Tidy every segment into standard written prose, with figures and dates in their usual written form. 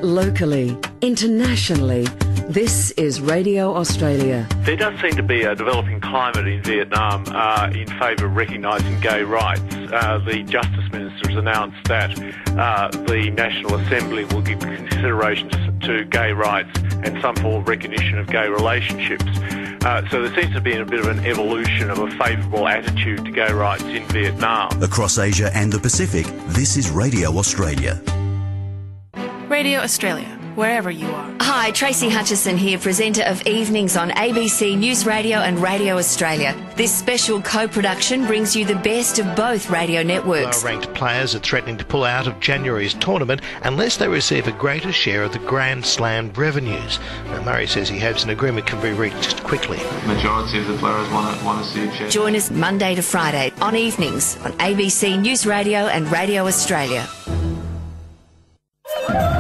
Locally, internationally, this is Radio Australia. There does seem to be a developing climate in Vietnam in favour of recognising gay rights. The Justice Minister has announced that the National Assembly will give consideration to gay rights and some form of recognition of gay relationships. So there seems to be a bit of an evolution of a favourable attitude to gay rights in Vietnam. Across Asia and the Pacific, this is Radio Australia. Radio Australia, wherever you are. Hi, Tracy Hutchison here, presenter of Evenings on ABC News Radio and Radio Australia. This special co-production brings you the best of both radio networks. Lower-ranked players are threatening to pull out of January's tournament unless they receive a greater share of the Grand Slam revenues. Now, Murray says he hopes an agreement can be reached quickly. Majority of the players want to see a change. Join us Monday to Friday on Evenings on ABC News Radio and Radio Australia.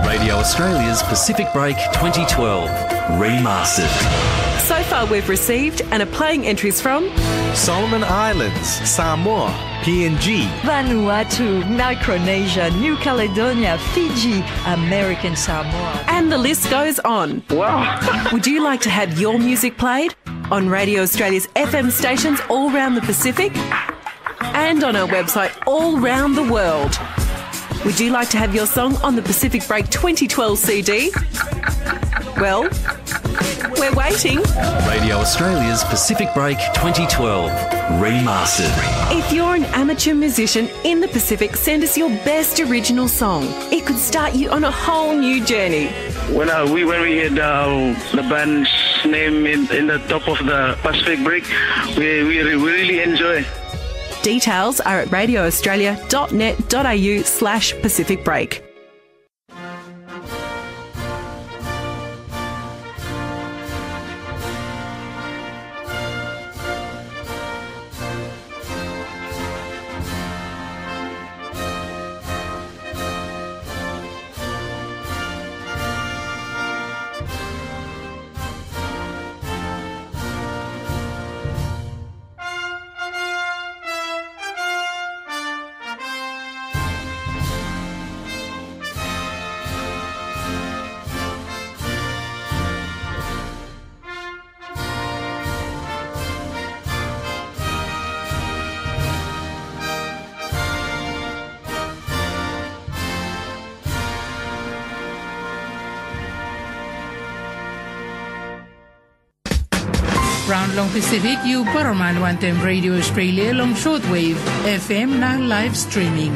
Radio Australia's Pacific Break 2012 Remastered. So far we've received and are playing entries from Solomon Islands, Samoa, PNG, Vanuatu, Micronesia, New Caledonia, Fiji, American Samoa. And the list goes on. Wow. Would you like to have your music played on Radio Australia's FM stations all around the Pacific and on our website all around the world? Would you like to have your song on the Pacific Break 2012 CD? Well, we're waiting. Radio Australia's Pacific Break 2012 Remastered. If you're an amateur musician in the Pacific, send us your best original song. It could start you on a whole new journey. When we heard the band's name in the top of the Pacific Break, we really enjoy. Details are at radioaustralia.net.au/Pacific Break. Round long Pacific, you Paraman Wantem Radio Australia long shortwave, FM na live streaming.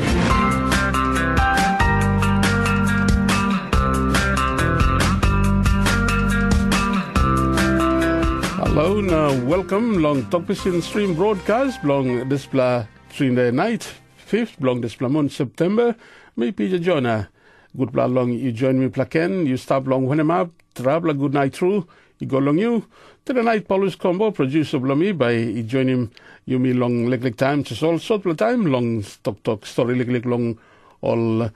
Hello, now welcome long Tok Pisin stream broadcast long display Trinde night, 5th long display month September. Me Peter Jonah. Good blah long you join me plaken, you stop long when I'm up, travel good night through, you go long you. To the night Paulus combo producer Blomi by you join him you me long leg time to all sort of time long talk story leg long all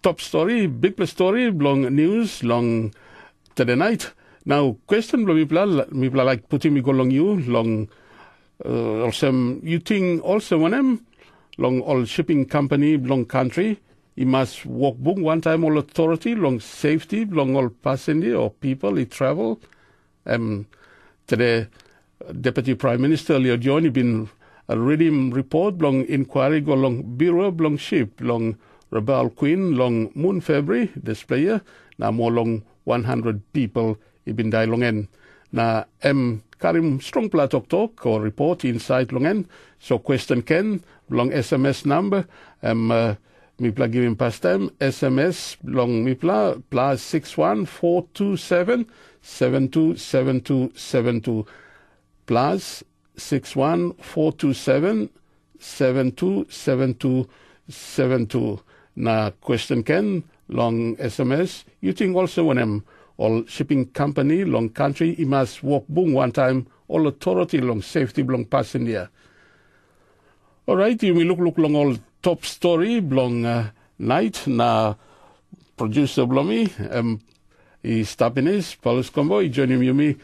top story big story long news long to the night. Now question Blomi me like putting me go long you long also you think also one them long all shipping company long country you must walk book one time all authority long safety long all passenger or people he travel to the Deputy Prime Minister Leo Johnny been reading report long inquiry go long bureau long ship long Rebel Queen long Moon February displayer now more long 100 people been die long en na Karim strong pla talk or report inside long en so question Ken long SMS number me pla give him past time SMS long me pla plus 61427 727272 plus 61427 727272 na question Ken long SMS you think also when all shipping company long country he must walk boom one time all authority long safety long passenger. All right, you will look long all top story long night na producer Blomi he stopping his Paulus combo he join him you me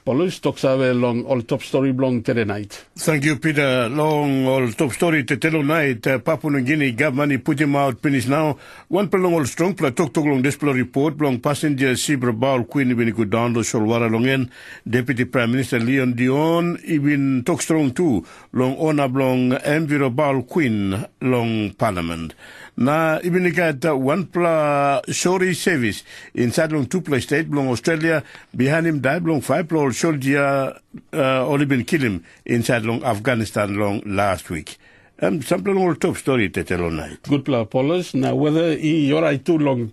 Paulus talks away long all top story blong today night. Thank you, Peter. Long all top story te telo night. Papua New Guinea government put him out finish now. One long all strong pla tok long display report long passenger Sibra Baul Queen ibin ku down do solwara longen Deputy Prime Minister Leon Dion ibin tok strong too long ona long Enviro Baul Queen long Parliament. Na ibinikat one pla sorry service inside long 2 place state long Australia behind him died long 5 pla soldier only been kill him inside long Afghanistan long last week. Something all top story to tell all night. Good pla Paulus. Now whether you're right too long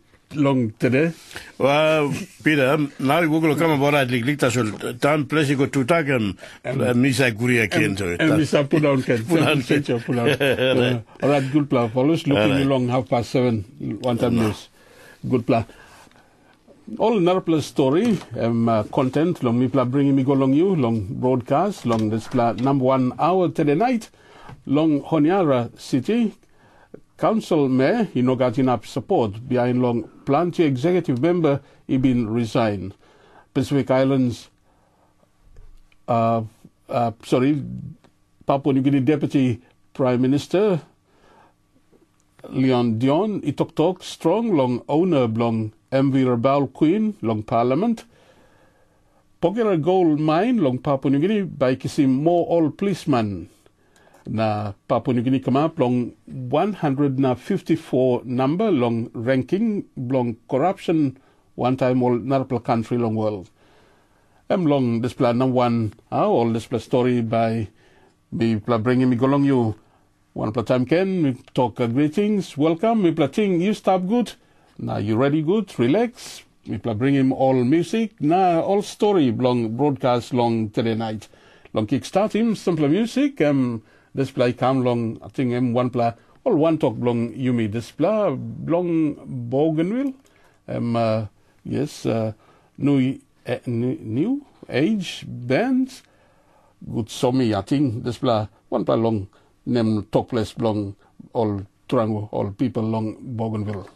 today. Well, Peter, now we're going to come about it. Like that's all. Time place go to tag him. Misa Guria Kento. And Misa put down Ken. All right, good pla Paulus. Looking along 7:30. One time news. Good pla. All another plus story, content, long me pla bringing me go long you, long broadcast, long this pla number 1 hour today night, long Honiara City Council Mayor, he no got enough support behind long Planty executive member, he been resigned. Pacific Islands, Papua New Guinea Deputy Prime Minister, Leon Dion, he talk strong long owner long MV Baul Queen long Parliament. Pokera gold mine long Papua New Guinea by kissing more all policemen. Na Papua New Guinea come up long 154 number long ranking long corruption one time all narpal country long world. Long this plan number 1 all this plan story by me bringing me go along you. One time Ken, we talk greetings, welcome, we ting you stop good. Now you ready good, relax. We bring him all music. Now all story long broadcast long today night. Long kickstart him, simple music. This play come long, I think one play all one talk long Yumi display long Bougainville. Yes, new age bands. Good somi, I think this play one play long name talk place long all Turango, all people long Bougainville.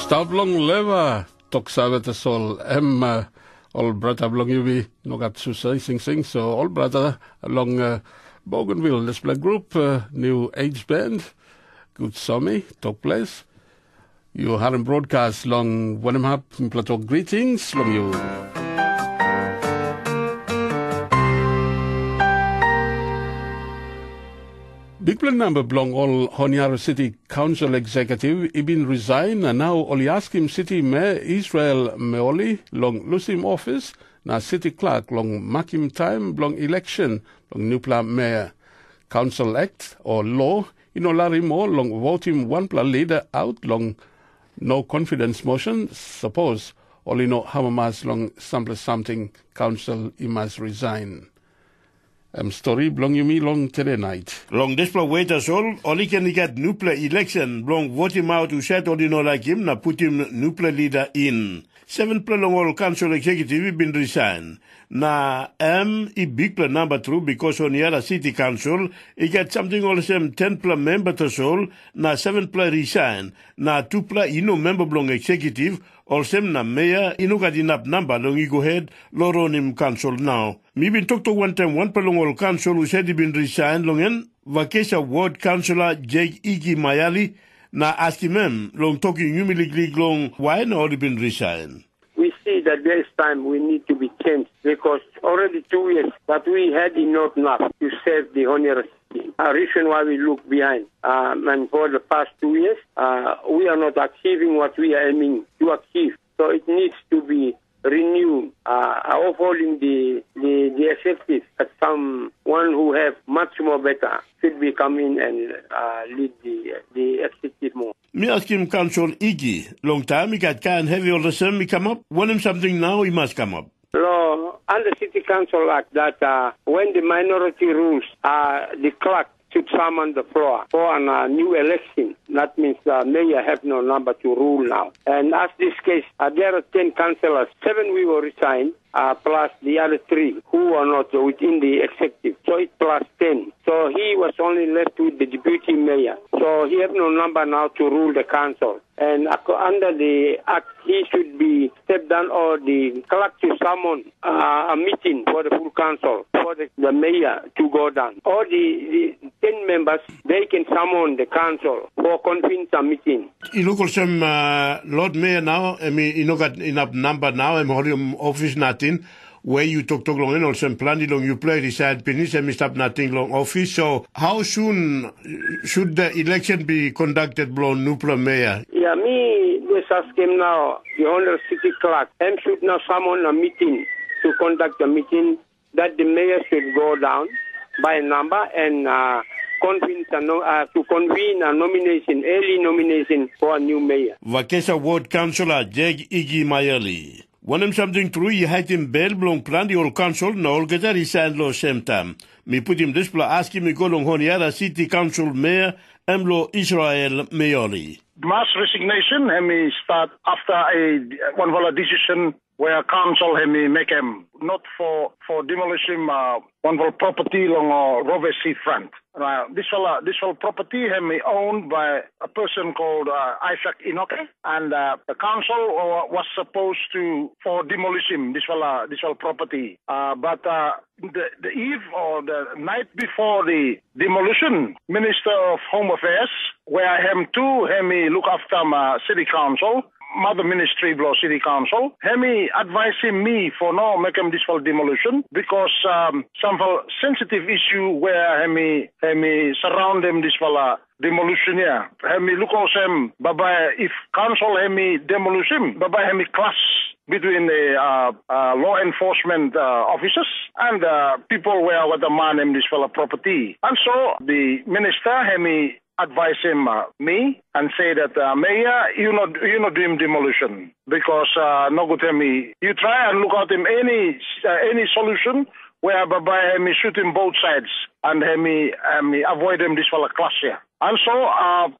Stop long leva. Tok savet sol all brother long you no got to say sing so all brother along Bougainville display group new age band good summy Tok place. You had broadcast long Wenham Plateau greetings long you. Big plan number belong all Honiara City Council Executive Ibn resign and now Oliaskim City Mayor Israel Meoli long Lusim office na City Clerk long Makim time belong election long Nupla Mayor Council Act or law inolari mo long voting one pla leader out long no confidence motion suppose only no hamamas long something council must resign. Story belong you me long today night. Long this wait us all can get Nupla election, long vote him out who said or no like him, na put him Nupla leader in. 7 long all council executive been resigned. Na big plan number 2 because on the other city council, he get something all the same 10 member to soul, na 7 resign, na 2 member belong executive, or same na mayor, got enough number long you go ahead, Lord him council now. Me been talk to one time one long all council who said he been resigned long en, Vakesa ward councillor Jake Igi Mayali, na ask him long talking humility long why not he been resigned. We see that there is time we need to be changed because already 2 years that we had enough to save the honor. A reason why we look behind and for the past 2 years we are not achieving what we are aiming to achieve. So it needs to be renewed, upholding the executive as someone who have much more better should be come in and lead the executive more. Me ask him Council Iggy, long time he got can heavy all the same he come up. Want him something now he must come up. So under City Council Act that when the minority rules the clerk should summon the floor for a new election. That means the mayor have no number to rule now. And as this case, there are 10 councillors, 7 we will resign, plus the other 3 who are not within the executive. So it's plus 10. So he was only left with the deputy mayor. So he have no number now to rule the council. And under the act, he should be stepped down or the clerk to summon a meeting for the full council, for the mayor to go down. Or the 10 members, they can summon the council for convene a meeting. You look at some Lord Mayor now, I mean, you know got enough number now, I'm holding office nothing. Where you talk long and also plan long you play decide penis and stop nothing long office. So how soon should the election be conducted blown Nupla Mayor? Yeah, me just ask him now, the Honourable City Clerk, and should now summon a meeting to conduct a meeting that the mayor should go down by number and to convene a nomination, early nomination for a new mayor. Vakesa Ward Councillor Jeg Igi Mayali. Want him something true, you had him bail belong plan the old council, no all get a signed law same time. Me put him this ask him to go long Honiara City Council Mayor, Emlo Israel Mayoli. Mass resignation, me start after one decision where council make him not for demolition one property along Rove Sea front. This whole property owned by a person called Isaac Inoke, and the council was supposed to for demolition this whole property. But the eve or the night before the demolition, Minister of Home Affairs, where I am too, look after my city council. Mother Ministry below City Council, Hemi advising me for now make him this for demolition because some sensitive issue where Hemi surround them this for demolition here. Hemi look also him, baba if council Hemi demolition, baba Hemi clash between the law enforcement officers and people where what the man him this for property. And so the minister Hemi advise him, me, and say that, Mayor, you not doing demolition because no good me. You try and look at him any solution where by me shooting both sides and me avoid him this for a clash here. And so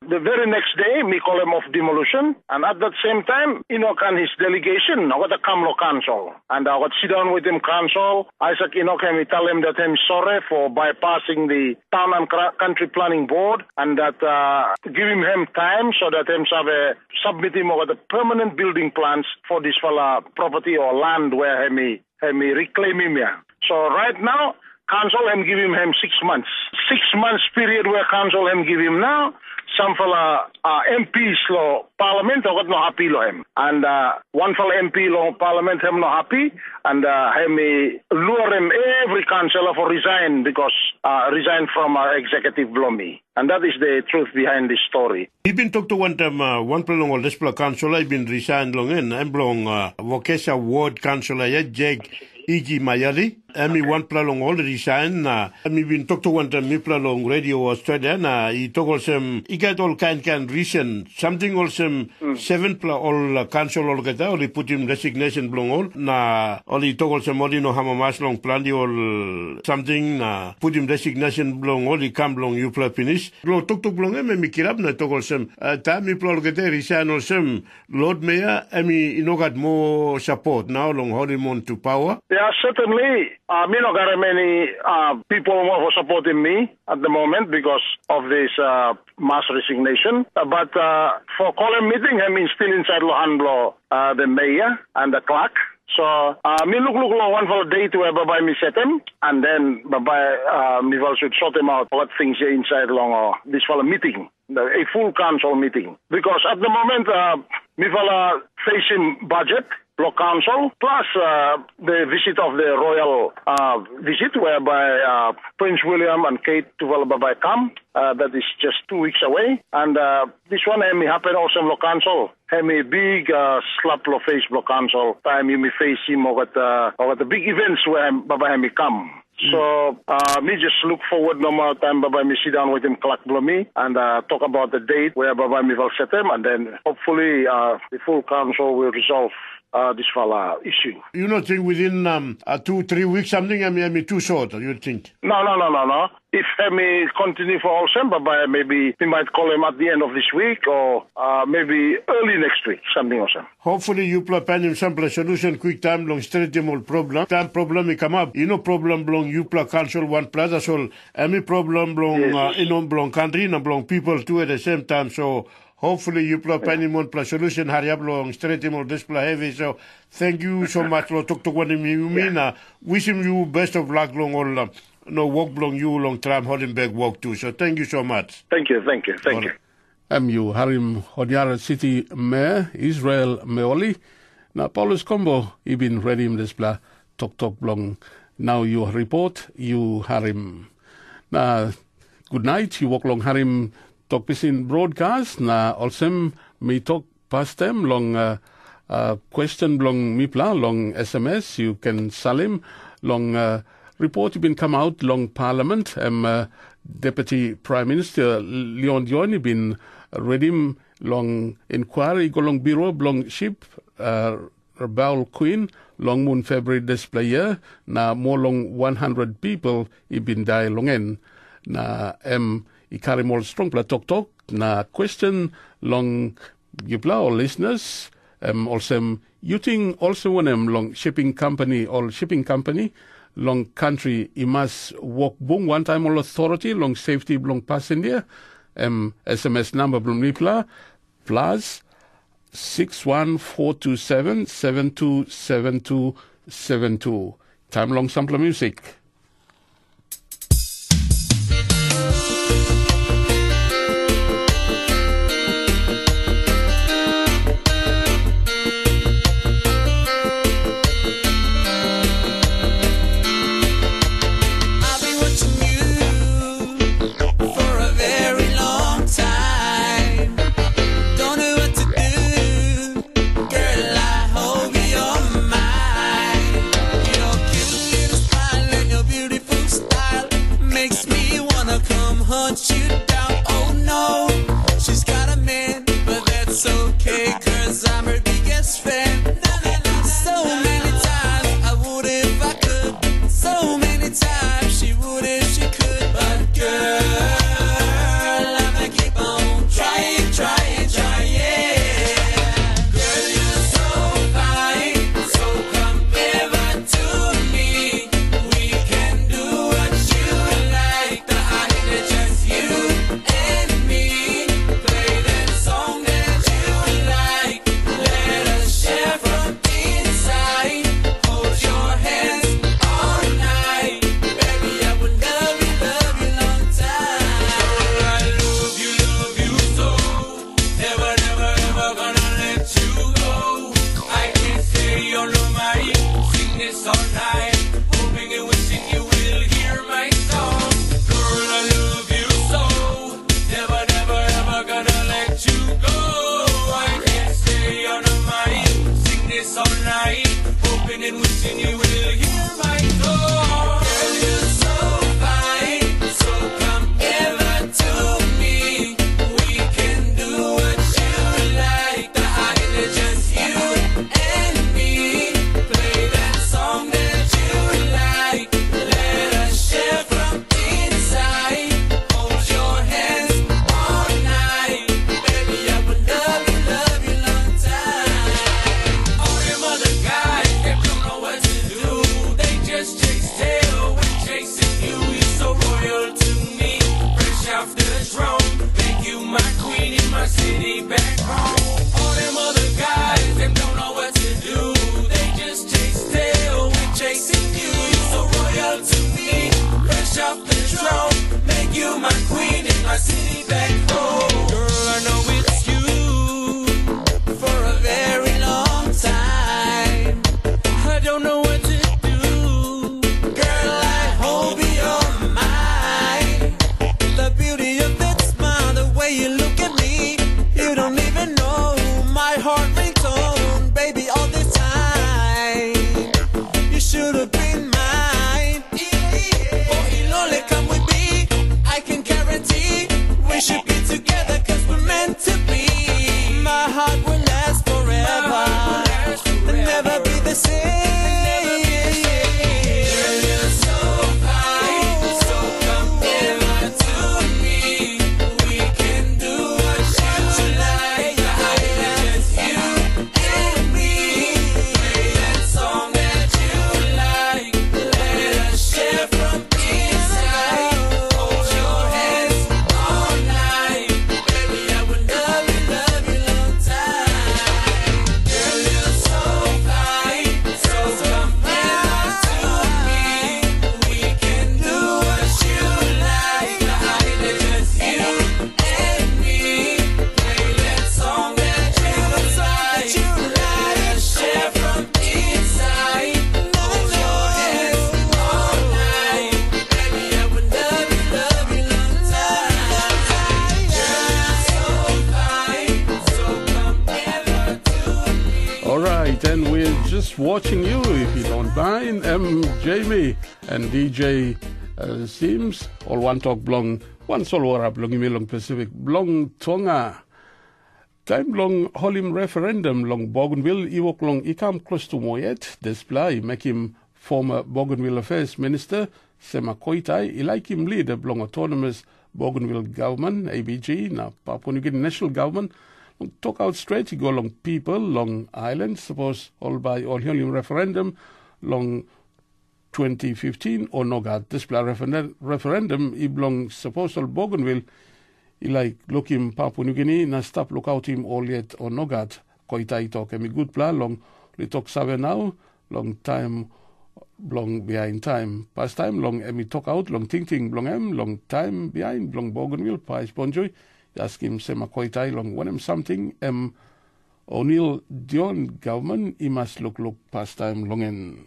the very next day, me call him off demolition. And at that same time, Enoch and his delegation, I got to come to council. And I got to sit down with him council. Isaac Enoch and me tell him that I'm sorry for bypassing the town and country planning board. And that give him time so that him submit him over the permanent building plans for this property or land where he reclaim him here. So right now, council am give him 6 months. 6 months period where council am give him now. Some MPs law parliament got no happy lo him. And one MP law parliament him no happy. And him lure him every councillor for resign because resign from executive blomi. And that is the truth behind this story. I've been talked to one time, one pelong or this councillor, I've been resigned long in. I'm belong Vokesa ward councillor, Jag Igi Mayali. I'm one pelong already resigned. I've been talked to one time, me pelong Radio Australia. He took also, he got all kind reason. Something also, 7 all council all get out, he put him resignation belong all. All he took also more no hamamas long plan, all something, put him resignation belong all, he come belong you play finish. Lo tok belong me kirap na tok also, time me play get resign also, Lord Mayor, you know got more support now long holding on to power. Yeah, certainly. Me not got many people who are supporting me at the moment because of this mass resignation. But for calling meeting, I mean still inside Lohanblo, the mayor and the clerk. So me look one for a day to where me set him, and then me should sort him out what things are inside long this for a meeting. A full council meeting. Because at the moment, me facing budget, block council, plus the visit of the royal visit whereby Prince William and Kate to Valababa come. That is just 2 weeks away. And this one may happen also in block council. Have a big slap lo face block council. Time you may face him over the big events where Baba may come. So me just look forward no more time Baba me sit down with him Clark Blomi and talk about the date where Baba me will set him, and then hopefully the full council will resolve this issue. You not think within 2-3 weeks something? I mean too short, you think? No. If me continue for all December, maybe we might call him at the end of this week or maybe early next week, something or something. Hopefully you plan him some solution quick time long straight him all problem. Time problem may come up. You know problem long you plan council one plaza so any problem long long country no long people too at the same time. So hopefully you plan him one solution hurry up long straight him all display heavy. So thank you so much for talk to one you mean wishing you best of luck long all no walk long you long tram Hollenberg walk too. So thank you so much. Thank you. MU Harim Hodiara City Mayor Israel Meoli. Na Paulus Combo ibin redim display tok blong. Now you report you Harim. Na good night you walk long Harim Tok Pisin broadcast na also me talk past them long question long mipla long SMS you can salim long report you been come out long Parliament Deputy Prime Minister Leon Dioni been redim long inquiry go long bureau long ship Rebel Queen long moon February display year na more long 100 people been die long en na ikarimol strong pla tok na question long yupla or listeners also using also one long shipping company long country imas walk boom one time all authority long safety long passenger SMS number blum nipla plus 61427 727272 time long sample music. Your don't know what to do. Girl, I hope you're mine. The beauty of that smile, the way you look at me, you don't even know my heart ringtone, baby, all this time. You should have been mine. Oh, Ilole, come with me. I can guarantee we should be together, cause we're meant to be. My heart will last forever, and never be the same. Girl, you're so fine, so come never to me. We can do what you like, just you and me. Play that song that you like, let us share from inside. Hold your hands all night, baby, I will love you long time. Girl, you're so fine, so come never to me. We can do what you like, just you and me. Play that song that you like, let us share from inside. Hold your hands all night, baby, I will love you long time. You're so fine, so come never to me. All right, and we're just watching you, if you don't mind. Jamie and DJ Sims, all one talk blong, one solo wara blong long Pacific, blong Tonga. Time long holim referendum long Bougainville, Iwok long ikam close to Moyet, display, make him former Bougainville Affairs Minister, Sema Koitai, like him leader blong autonomous Bougainville government, ABG, now Papua New Guinea national government. Talk out straight, you go long people, long islands, suppose all by all holim referendum, long 2015 or Nogat display referendum, I belong suppose all Bougainville, I like look him Papua New Guinea, na stop look out him all yet or Nogat, Koitai talk, and me good plan, long, we talk save now, long time, long behind time, past time, long, and me talk out, long ting, long time behind, long Bougainville, Pais Bonjoy, ask him, Sema Koitai, long, when him something, O'Neill Dion government, he must look past time, long and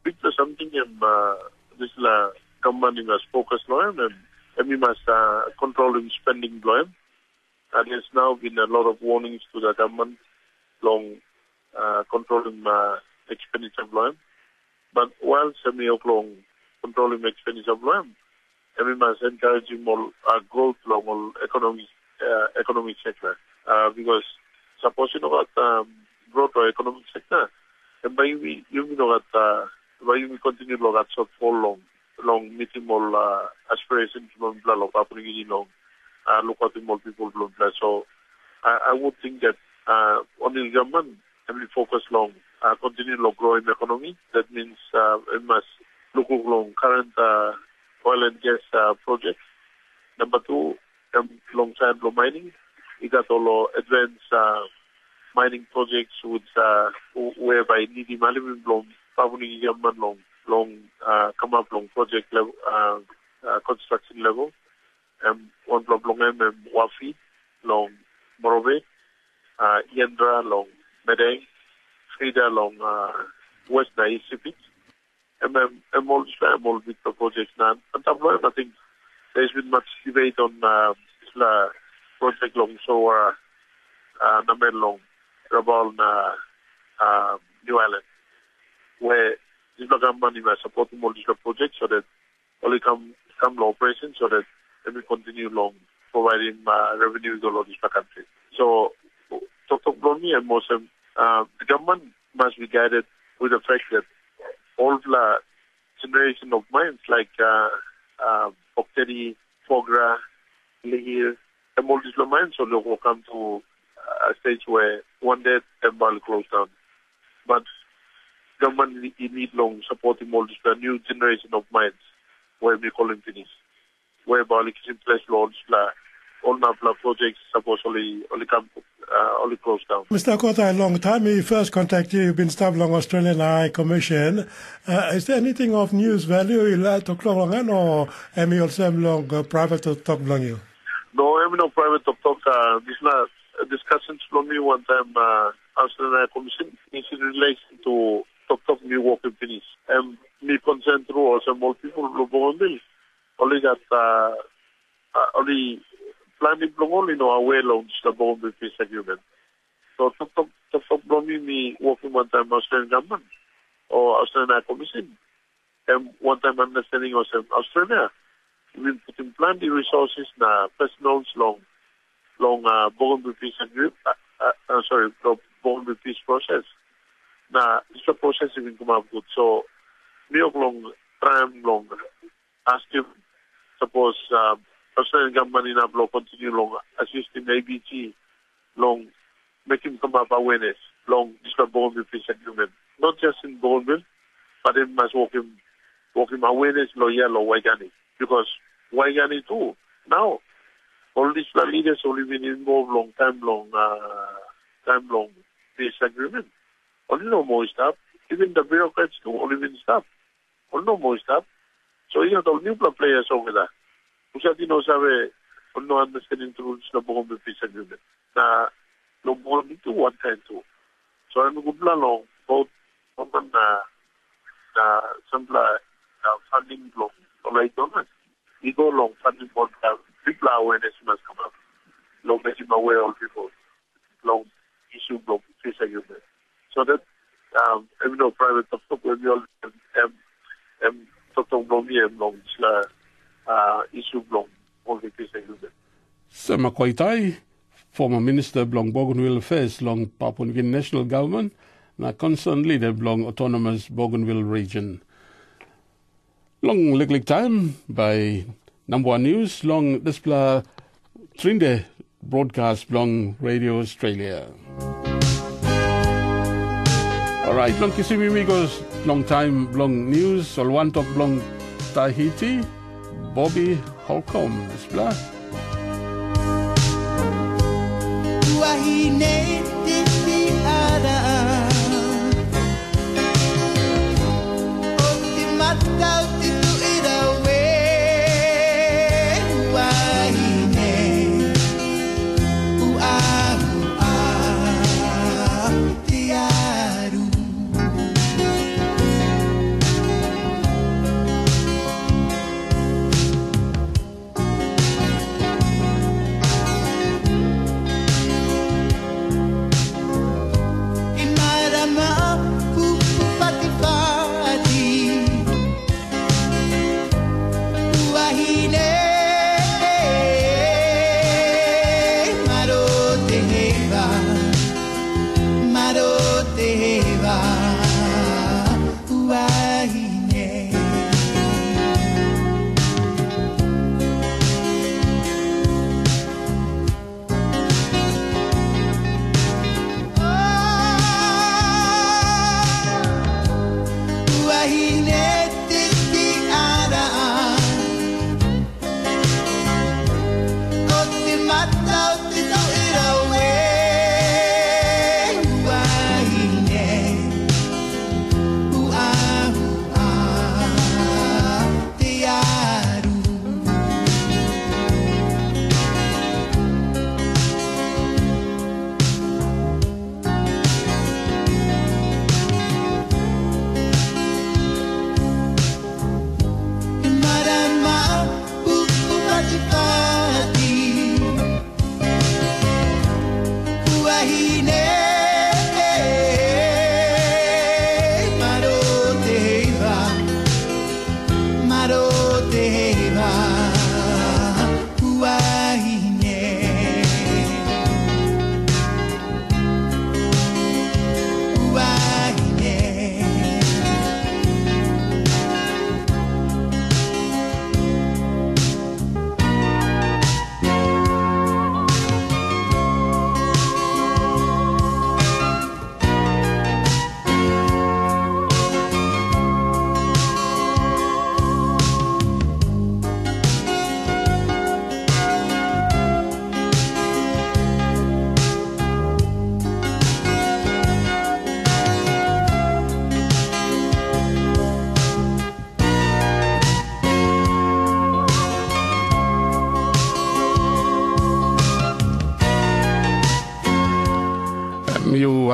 picture something this government must focus on and we must controlling spending loan. And there's now been a lot of warnings to the government long controlling expenditure of loan. But while long controlling expenditure of loan, and we must encourage more growth along all economic sector. Because suppose you know that growth or economic sector, and by we you know that why we continue to look at shortfall long meeting more aspirations from Papua New Guinea long look at more people from so I would think that on the government and we focus long continue to grow in the economy. That means we must look along current oil and gas projects. Number two, alongside mining, we got all advanced mining projects with whereby needy aluminum long Papua New Guinea government long come up long project level construction level one block long Wafi long Morobe Yendra long Medeng Frida long West Naisipit and all big projects now. On top of that, I think there's been much debate on project long so Namen long Rabal New Island, where the government is supporting all these projects so that only come law operations so that they will continue long providing revenue to all this country. So, Tok Pisin and most the government must be guided with the fact that all the generation of mines like Okteri, Fogra, Lihir, and all these mines so they will come to a stage where one day them will close down. But government need long supporting all this new generation of mines where we call them finish. Where Bali is in place laws all NAPLA projects supposedly only closed down. Mr. Kota, a long time we first contacted you, you've been staff long Australian High Commission. Is there anything of news value you like to talk long or am you also long private to talk long you? No, I'm no private to talk. This is discussions from me one time Australia Commission is in relation to Tok new walking finish. Me consent through also more people who go only got only planning only know aware loans the bond with peace agreement. So Tok me working one time Australian government or Australian Commission. One time understanding also Australia. We put in plan the resources na personals long bond with peace agreement. The bond with peace process. Na this process will come up good. So me long time long ask him suppose Australian government in Ablo continue long assisting ABG long make him come up awareness long this bond with peace agreement. Not just in Bonneville, but it must work him awareness loyal or Waigani. Because Waigani too now all these leaders only been involved long peace agreement. Only no more stuff. Even the bureaucrats too only been stuff. Only no more stuff. So you have all new players over there. Usati no sabe no understanding rules na Bongombe peace agreement. Na no more to one kind too. So I'm good long both na sampla funding long like donors. We go long funding for people awareness must come up. Long making aware of people. Long issue long peace agreement. So that even though private Tok when we all Tok long issue long all the peace agreement. Sama Koitai, former Minister Blong Bougainville Affairs long Papua New Guinea National Government, na concerned leader Blong Autonomous Bougainville Region. Long lik time by number 1 news long display Trinde broadcast Blong Radio Australia. Alright, long kisimi amigos, long time long news, Solwan Tok Blong Tahiti, Bobby Holcomb display.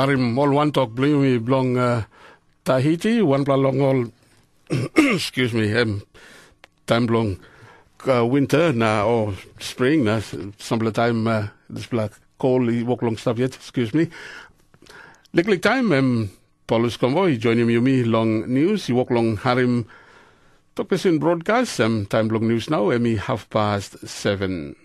harim all one talk blue blong Tahiti, one pla long all excuse me, time blong winter na or spring na some time this black cold walk long stuff yet, excuse me. Licklick time Paulus Convoy joining me long news, you walk long harim Tok Pisin broadcast, time long news now, 7:30.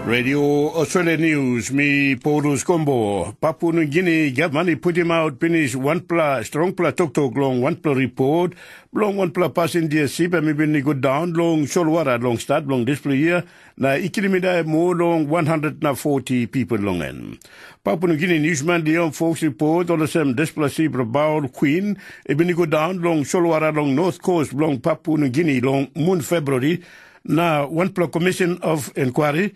Radio Australia News, me Paulus Combo. Papua New Guinea government put him out, finish strong pla tok long, one pla report, long one pla passenger ship, and maybe go down, long Sholwara, long start, long display here, na ikilimida more long 140 people long en. Papua New Guinea newsman, the young folks report, all the same display ship, about Queen, even go down, long Sholwara, long north coast, long Papua New Guinea, long moon February, na one pla commission of inquiry,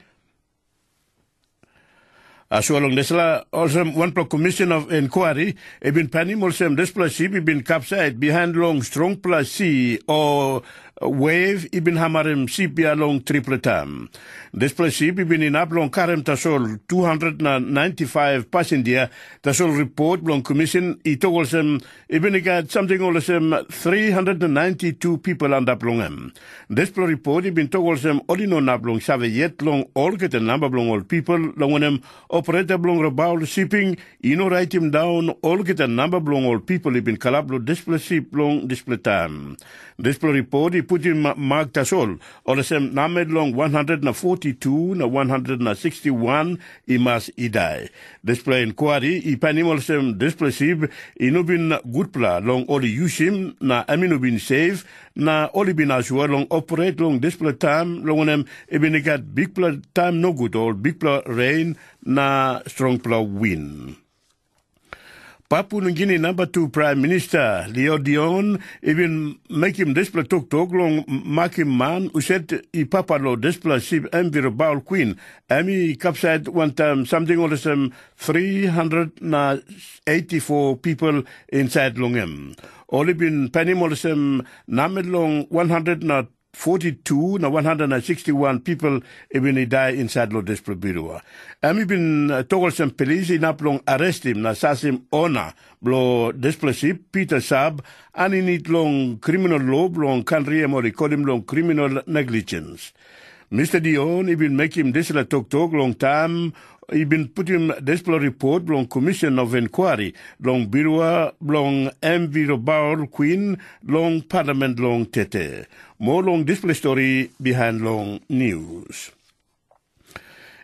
so along this also one commission of inquiry, been panim also this plus ship been capsized behind long strong plus sea or wave ibn hamarim ship along triple time. This plus ship been in up long karem tasol 295 passenger tasol report long commission it also even got something also 392 people and up long this plus report been told also odino nap long save yet long all get a number long all people long them operator blong about shipping, write him down, all get a number blong all people have been calablo display ship long display time. Display report, he put him mark tasol, or the same named long 142, na 161, he must die. Display inquiry, he panim also display ship, he no been good pla long all yushim, na amino been safe, na all been as well long operate long display time, long them, even got big pla time no good, all big pla rain, na strong plow win. Papua New Guinea number 2 Prime Minister Leo Dion even make him display tok long make him man who said he papa lo display ship envirable queen ami capsized one time something or the same 384 people inside long him. Only been penny more the same named long 142 na 161 people even die inside lo display bureau. Ami been told some police in up long arrest him na sasim ona blo display ship Peter Sab and in it long criminal law long country or record him long criminal negligence. Mr. Dion even make him this tok long time. He been put him display report long commission of inquiry long bureau long envirable queen long parliament long tete. More long display story behind long news.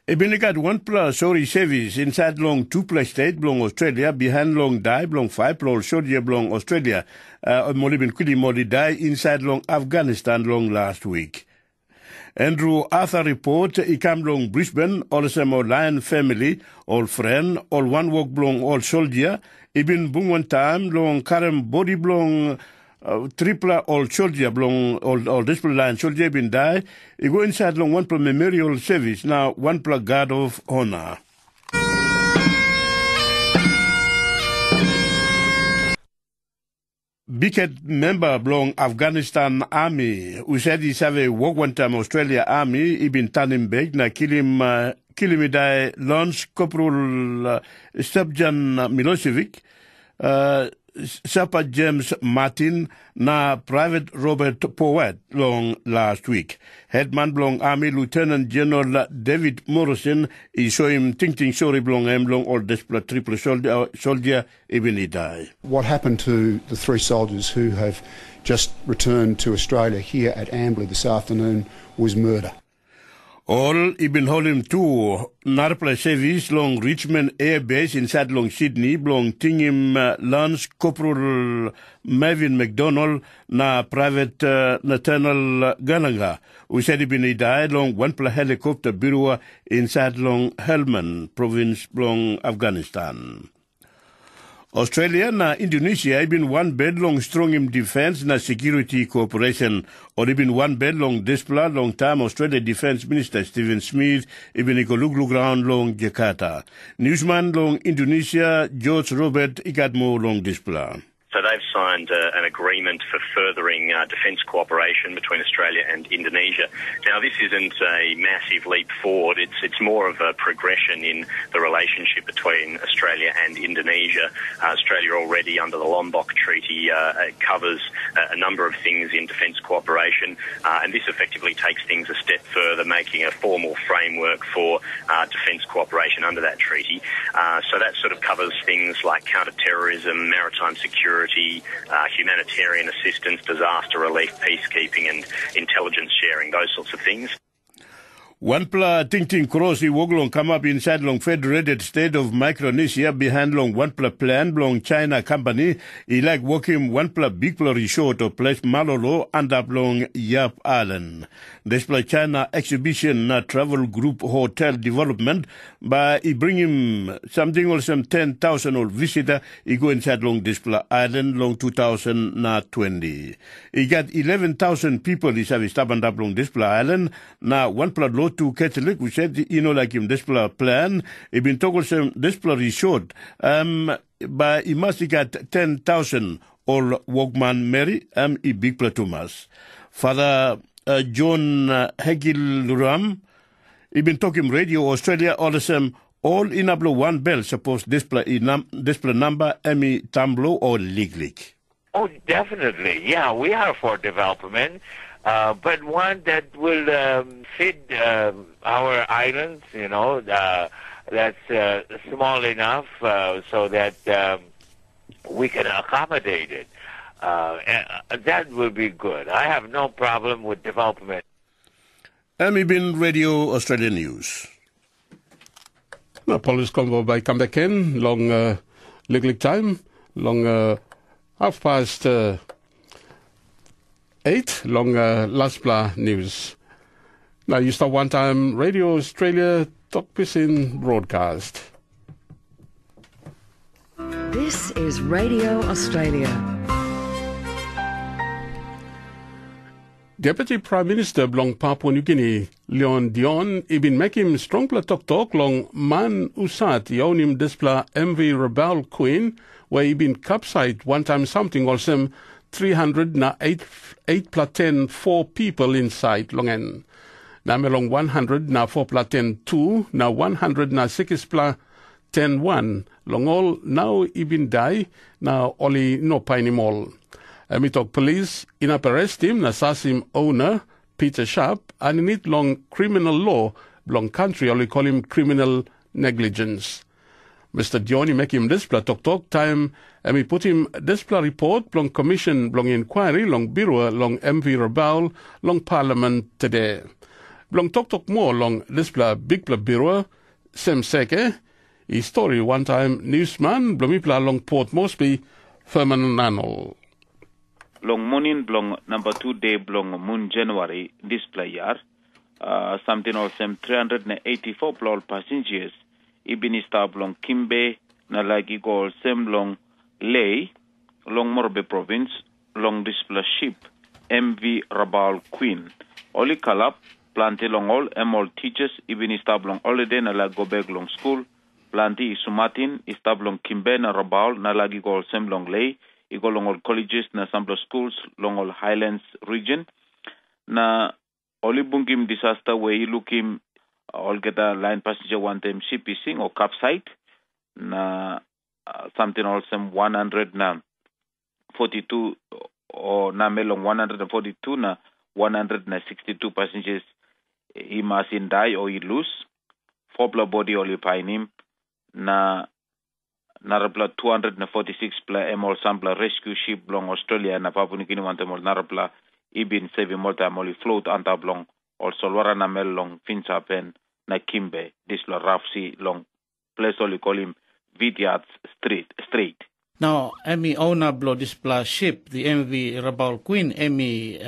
Been got one plus sorry service inside long 2 plus state long Australia behind long die long 5 long soldier long Australia more been quickly more die inside long Afghanistan long last week. Andrew Arthur report he come long Brisbane all some Lion family all friend all one walk long all soldier he been boom one time long Karem body long triple all soldier long all display line soldier been die he go inside long one plus memorial service now one plus guard of honor. Big member belong Afghanistan Army who said he's have a work one time Australia Army he been turning back na kill him die Lance Corporal Stepjan Milosevic Sapa James Martin na Private Robert Powell long last week. Headman belong Army Lieutenant General David Morrison he saw him thinking sorry belong him long all desperate triple soldier even he die. What happened to the 3 soldiers who have just returned to Australia here at Ambler this afternoon was murder. All even holding 2 Narpla service long Richmond Air Base inside long Sydney belong Tingham Lance Corporal Marvin McDonald na Private Nathaniel Gananga who said he been died long one pla helicopter bureau inside long Helmand province long Afghanistan. Australia na Indonesia been one bed long strong in defense na security cooperation or been one bed long display long time Australia Defense Minister Stephen Smith even ikoluglu ground long Jakarta. Newsman long Indonesia George Robert ikat more long display. So they've signed an agreement for furthering defence cooperation between Australia and Indonesia. Now, this isn't a massive leap forward. It's more of a progression in the relationship between Australia and Indonesia. Australia already, under the Lombok Treaty, covers a number of things in defence cooperation, and this effectively takes things a step further, making a formal framework for defence cooperation under that treaty. So that sort of covers things like counter-terrorism, maritime security, humanitarian assistance, disaster relief, peacekeeping and intelligence sharing, those sorts of things. One pla ting cross woglong come up inside long Federated State of Micronesia behind long one pla plan long China company. He like working one pla big pla resort or place Malolo and up long Yap Island. This pla China exhibition travel group hotel development by he bring him something or some 10,000 old visitor. He go inside long this pla island long 2020. He got 11,000 people he have established up long this pla island. Now one pla low to Catholic, we said, like him, this plan, he been talking some this resort, but he must get 10,000 all Walkman Mary, he big platumas. Father John Hegil he been talking Radio Australia, all the same, all in ablo one bell, suppose this number, Emmy Tamblo or Liglik. Oh, definitely. Yeah, we are for development. But one that will fit our islands, that's small enough so that we can accommodate it. That will be good. I have no problem with development. Amy Bin Radio Australia News. Now, police convoy by come back in, long legal time, long 8:30, long last blah news. Now you start one time Radio Australia Tok Pisin broadcast. This is Radio Australia. Deputy Prime Minister belong Papua New Guinea, Leon Dion, ibin making strong pla tok long man usat yonim displa MV Rebel Queen, where ibin capsized one time something also 300 na 8 pla 10 4 people inside longen. Na melong 100 na 4 pla 10 2 na 100 na 6 pla 10 1 long all now ibin die na oli no painimol. Mitok police in arrest him na sasim owner Peter Sharp and in it long criminal law long country only call him criminal negligence. Mr. Dioni make him displa tok time and we put him displa report long commission long inquiry long bureau long MV Rabaul long parliament today. Long tok more long displa big pla bureau sem seke his story one time newsman blomipla long Port Moresby Ferman Nanol. Long morning blong number 2 day blong moon January display year something or some 384 blol passengers ibini stab long Kimbe na lagi gol sem long Ley long Morbe province long display ship MV Rabal Queen oli kalap planti long all emol teachers ibini stab long holiday na lag gobeg long school planti isumatin istab long Kimbe na Rabal na lagi gol sem long Ley igol long all colleges na sample schools long all Highlands region na oli bungim disaster we lookim all get a line passenger one time CPC or capsite na something also 100 na 42 or na melong 142 na 162 passengers he must in die or he lose 4 body only painim na narapla 246 pla emol sampla rescue ship long Australia na Papua New Guinea wantemol narapla ibin sevi multa moli float anta long also lora na mel long finsa pen na Kimbe dislo rafsi long place only call him Vidyat Strait. Now, Emmy owner blow this plus ship, the MV Rebel Queen, Emmy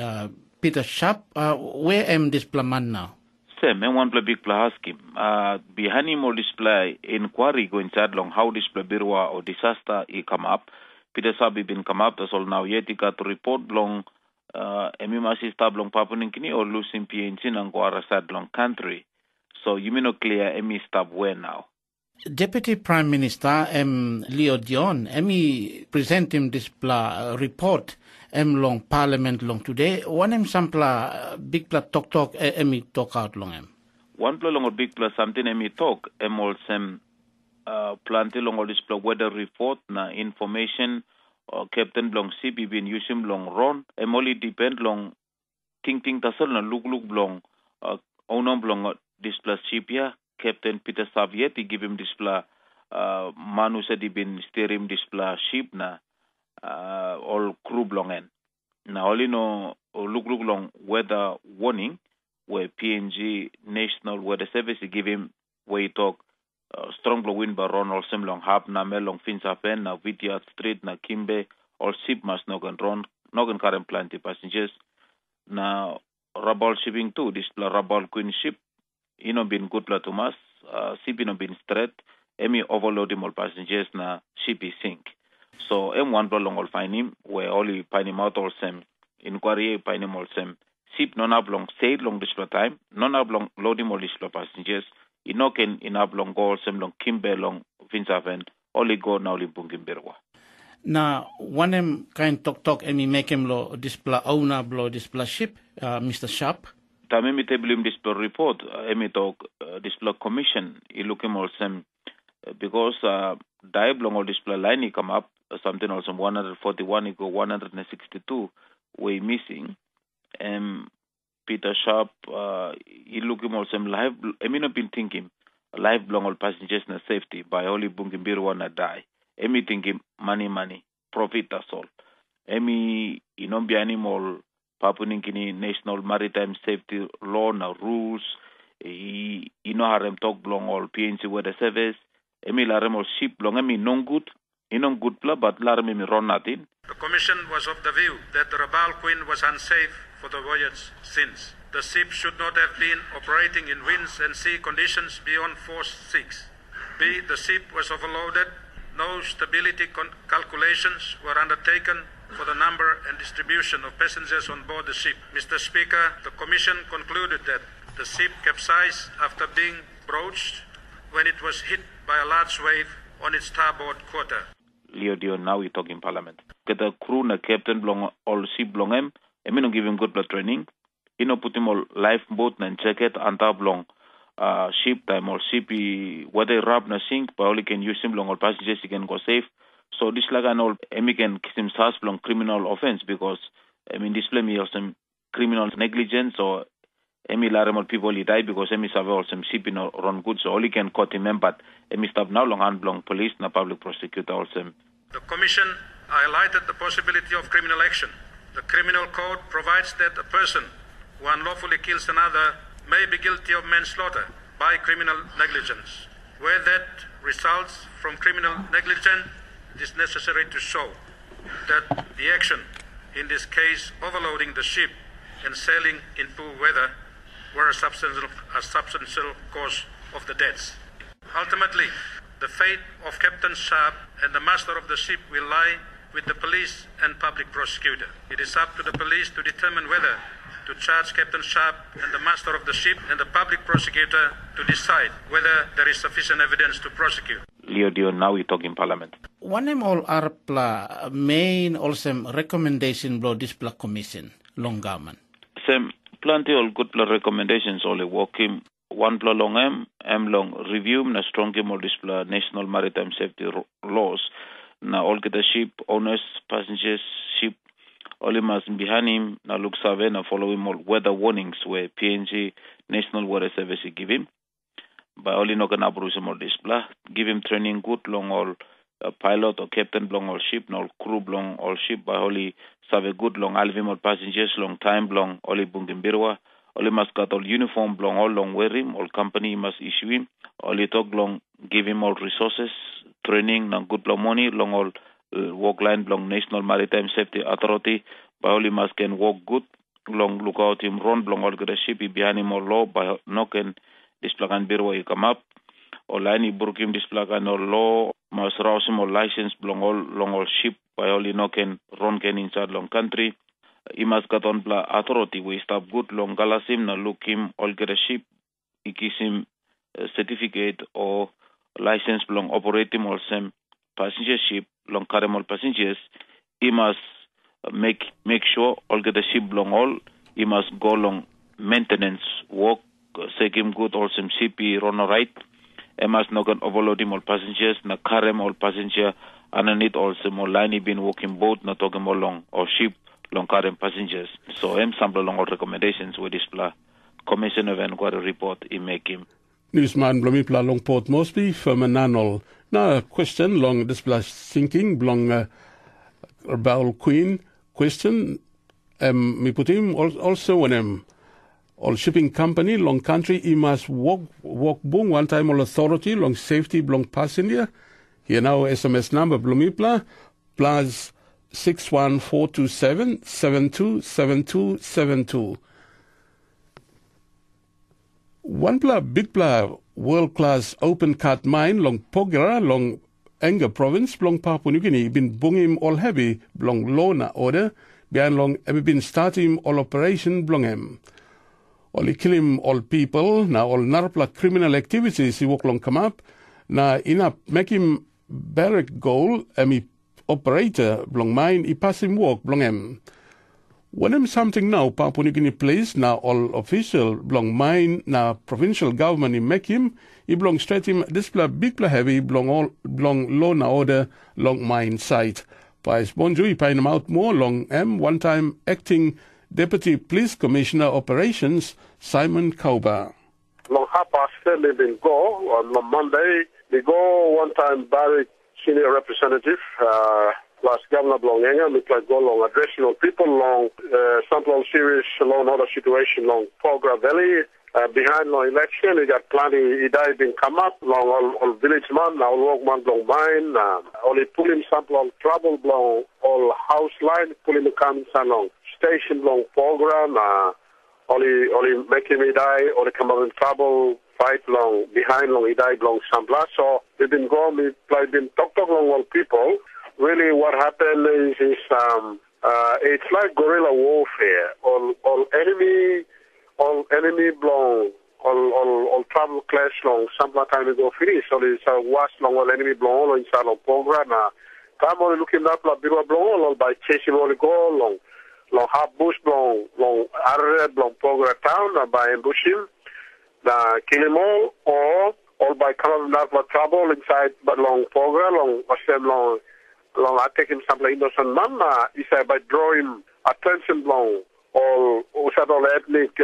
Peter Sharp, where am this man now? Same, and one play big play ask him. Behind him all display inquiry going inside long how display birwa or disaster he come up. Peter Sharp been come up, that's all now yet he got to report long Emmy masi stab long Papua New Guinea or losing PNC and go outside long country. So you may not clear Emmy stab where now? Deputy Prime Minister Leo Dion present him this report long Parliament long today. One sampla big pla talk talk out long One pla long big pla something talk also planti long all this weather report na information Captain long CB bin using long run only depend long ting tasal na look long onam long this plus ship ya Captain Peter Saviet give him this manu sa di bin steer him this ship na all crew long en na only no look long weather warning where PNG National Weather Service give him where he talk strong blow wind by run all sem long hap na melong Finsapen na Vitia Street na Kimbe all ship must nogan run nogan current plenty passengers na Rabal shipping too this Rabal Queen ship been good to mas ship been straight overload him all passengers na ship is sink so one long all find him where only find him out all sem inquiry find him all sem ship non have long sail long this time non have long load him all this passengers inoken in have long goal sem long Kimbe long Vinsaven only go now limpungin berwa. Na one kind talk make him lo display owner blow display ship Mr. Sharp. Tamemi table him display report talk display commission he look him also because diablong all display line he come up something also 141 he go 162 way missing Peter Sharp he look him also live not been thinking live long all passengers na safety by only bungimbirwa na die thinking money profit that's all inombi animal Papua National Maritime Safety Law na rules harem talk blong all PNC Weather Service larem all ship long non good good pla but larem run nothing. The Commission was of the view that the Rabal Queen was unsafe for the voyage since the ship should not have been operating in winds and sea conditions beyond force 6. B. The ship was overloaded. No stability calculations were undertaken for the number and distribution of passengers on board the ship. Mr. Speaker, the Commission concluded that the ship capsized after being broached when it was hit by a large wave on its starboard quarter. Leo Dion, now we talk in Parliament. Get the crew na captain belong all ship belong him. No give him good blood training. Put him all lifeboat and jacket and tab long ship time or ship whether rab na sink, but only can use him long all passengers he can go safe. So this like an all can kiss him such long criminal offense because display me or some criminal negligence or larem people he die because survey or some ship run good so only can cut him but stop now long hand long police na public prosecutor also. The Commission highlighted the possibility of criminal action. The Criminal Code provides that a person who unlawfully kills another may be guilty of manslaughter by criminal negligence. Where that results from criminal negligence, it is necessary to show that the action, in this case overloading the ship and sailing in poor weather, were a substantial cause of the deaths. Ultimately, the fate of Captain Sharp and the master of the ship will lie with the police and public prosecutor. It is up to the police to determine whether to charge Captain Sharp and the master of the ship and the public prosecutor to decide whether there is sufficient evidence to prosecute. Leo Dion, now we talk in Parliament. One all are main also recommendation blow this commission long government. Some plenty of good recommendations only working one long long review na strong all this national maritime safety laws na all get the ship owners passengers ship only must behind him na look survey na follow him all weather warnings where PNG National Weather Service give him by only not gonna bruise him all this give him training good long all pilot or captain long all ship no crew long all ship by only survey good long all him all passengers long time long only bungimbirwa only must got all uniform long all long wear him all company must issue him only talk long give him all resources training na good long money long all work line long National Maritime Safety Authority by only must can work good long look out him run long all get a ship behind him all law by no can this plagan birwa he come up or line he broke him this plagan or law must rouse him all license long all ship by only no can run can inside long country. He must get on bla authority we stop good long galasim na look him all get a ship he gives him a certificate or license belong operating all same passenger ship long carry all passengers. He must make sure all get the ship belong all. He must go long maintenance work, take him good all some ship he run all right. He must not overload him all passengers, na carry all passenger, and I need also more line he been working boat, not talking more long or ship long carry passengers. So him sample long all recommendations with this commissioner and got a report he make him. Newsman Blomipla long Port Moresby from Nanol. Now a question long this thinking long Bowel Queen question. Me put him also when all shipping company long country he must walk boom one time all authority long safety long passenger. Here now SMS number Blomipla plus 61427 727272. One big world class open cut mine long Pogira long Enga province long Papua New Guinea been bunging all heavy long Lona order behind long been starting all operation blong him. All kill him all people now all narpla criminal activities he walk long come up now enough make him barrack goal operator blong mine he pass him walk blong him. When him something now Papua New Guinea place now all official blong mine now provincial government he make him he belong straight him this big heavy belong low na order long mine site. By Bonju he paying him out more long one time acting Deputy Police Commissioner Operations Simon Kauba. Long half past 10 they been go on Monday they go one time Barrick senior representative last governor Blongenga, we play go long addressing people long sample series long other situation long Pogra Valley. Behind long election, he got plenty. He died been come up long all village man now walk man long mine. Only pull him sample all trouble long all house line pull him come long station long program. Only make him he die. Only come up in trouble. Fight long behind long he died long sample. So we been going. We play been talk long all people. Really, what happened is it's like guerrilla warfare. All enemy blown, all travel clash long. Some time ago finish. So it's a wash long all enemy blown all inside of program. Time only looking up like biro blown all by chasing all go long half bush blown long arre blown program town by ambushing. Kill him all by coming up like trouble inside but long program long long I take him some innocent man. He said by drawing attention long all ethnic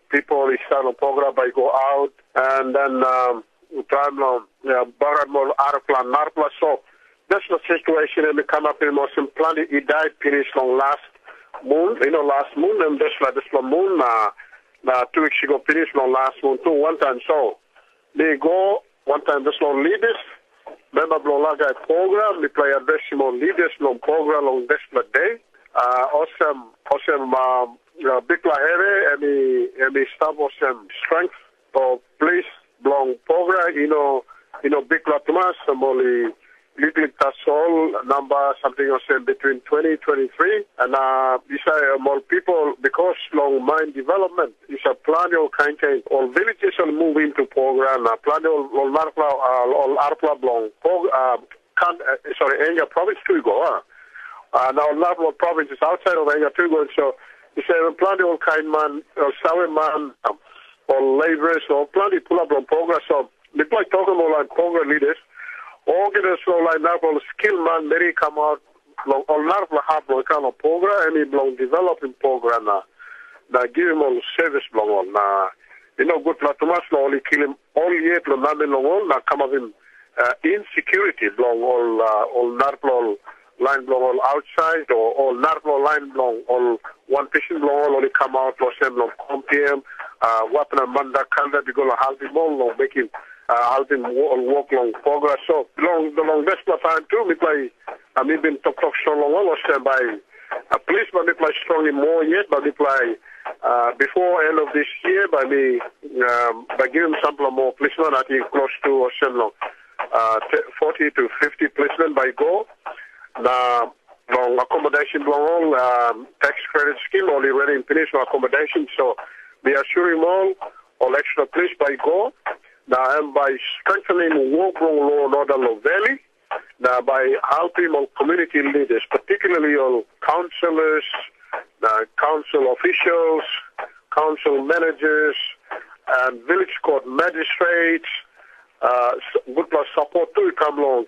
people is on program by go out and then time long Baradmol Arpla Narpla. So that's the situation and we come up in most plenty he died finished long last moon, last moon and this moon 2 weeks ago finished long last moon too one time. So they go one time this long leaders. Member Blolaga program, we play addressing on leaders long program on this day. Awesome big here and we staff awesome strength of police long program, big Tomas, only little Tasol number something awesome between 2023 and these are more people because long mine development is a plan of kind all villages will move into program plan all Arpla long Enga province to go now Narpla province is outside of Enga to go so it's a plan all kind man Sawe man or laborers or plenty pull up on program so they like talking about like program leaders organization like Narpla skill man many come out long all Narpla have long kind of program and he long developing program now give him all service long on good Platomas only kill him all yet long now come up in insecurity long all Narpla line long all outside or all Narpla line long all one patient long only come out for some long compm weapon and manda kanda because help him all long making help him walk long progress. So long best time too we play we've been talk so long all by police but we play strongly more yet but we play before end of this year by giving some more policemen I think close to or some 40 to 50 policemen by go. Long accommodation long tax credit scheme only ready in finish accommodation so we assure him all extra police by go Now, and by strengthening work long law and order law valley, now by helping on community leaders, particularly on councillors, council officials, council managers, and village court magistrates, good plus support to come along,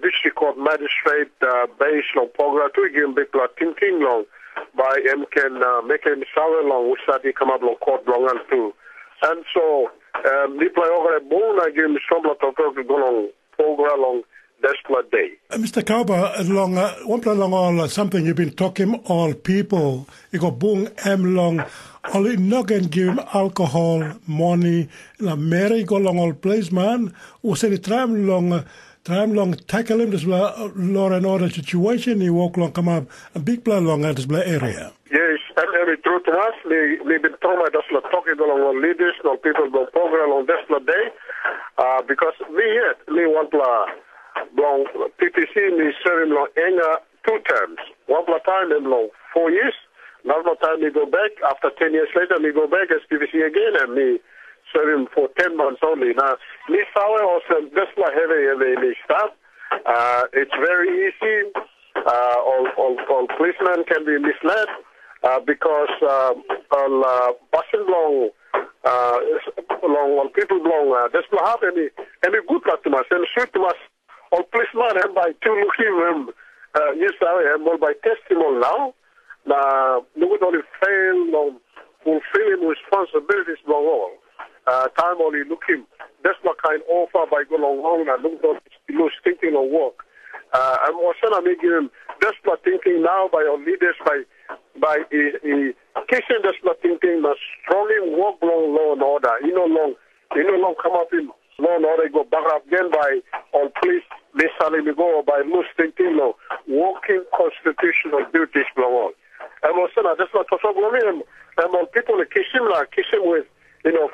district court magistrate based on program to give big plus thinking long by can make him sound long, which that he come up long court long and too. And so, we play over a bone, I give him some lot of talk to go along program long. That's what day. Mr. Kauba, one plan long all something you've been talking all people. You go boom long only not can give him alcohol, money, Mary go long all place man. Who said the time long tackle him this law and order situation, he walk long come up a big plan long at this area. Yes, and every true to us, we've been talking about talking along on leaders, no people go program on this day. Because we want long PPC me serve long Enga 2 terms. One time in long 4 years. Another time we go back. After 10 years later, we go back as PPC again, and we serve him for 10 months only. Now, me sour also just like heavy stuff. It's very easy. All policemen can be misled because on passing long. Long people long. That's not have any good customers and sweet to us. All policemen and by 2 looking yes, I am by testimony now. They would only fail on fulfilling responsibilities long all. Time only looking. That's not kind of offer by go long and lose thinking of work. I'm also making that's not thinking now by our leaders by kissing that's not thinking but strongly work long law and order. You know long come up in law and order go back up again by all police they suddenly go by loose thinking no working constitutional duties long all. And also that's not so long and all people kiss him with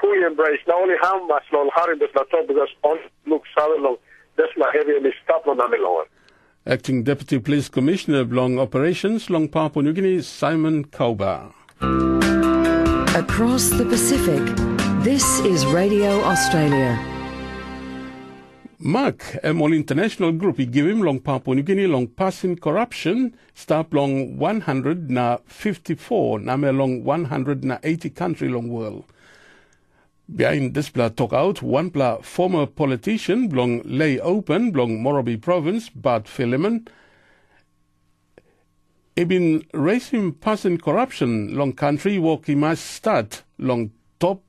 fully embrace. Not only how much long hard does not talk because on look solid long that's not heavy and stop on the long. Acting Deputy Police Commissioner Long Operations, Long Papua New Guinea, Simon Kauba. Across the Pacific, this is Radio Australia. Mark, all international group, he give him Long Papua New Guinea, Long passing corruption, start long 154, name long 180 country long world. Behind this talk out, one former politician belong lay open belong Morobe province, Bart Philemon. He been raising passing corruption long country walk he must start long top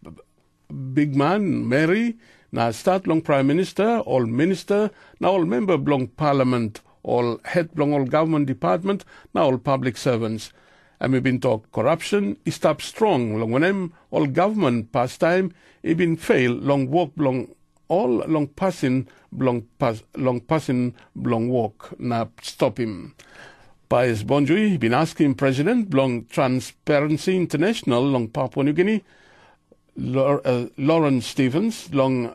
big man Mary now start long prime minister all minister now all member belong parliament all head belong all government department now all public servants. And we've been talk corruption, he stop strong, long when him, all government pastime, he been fail, long walk, long all long passing, long walk, now stop him. Pius Bonjui, he been asking President, long Transparency International, long Papua New Guinea, Lawrence Stevens, long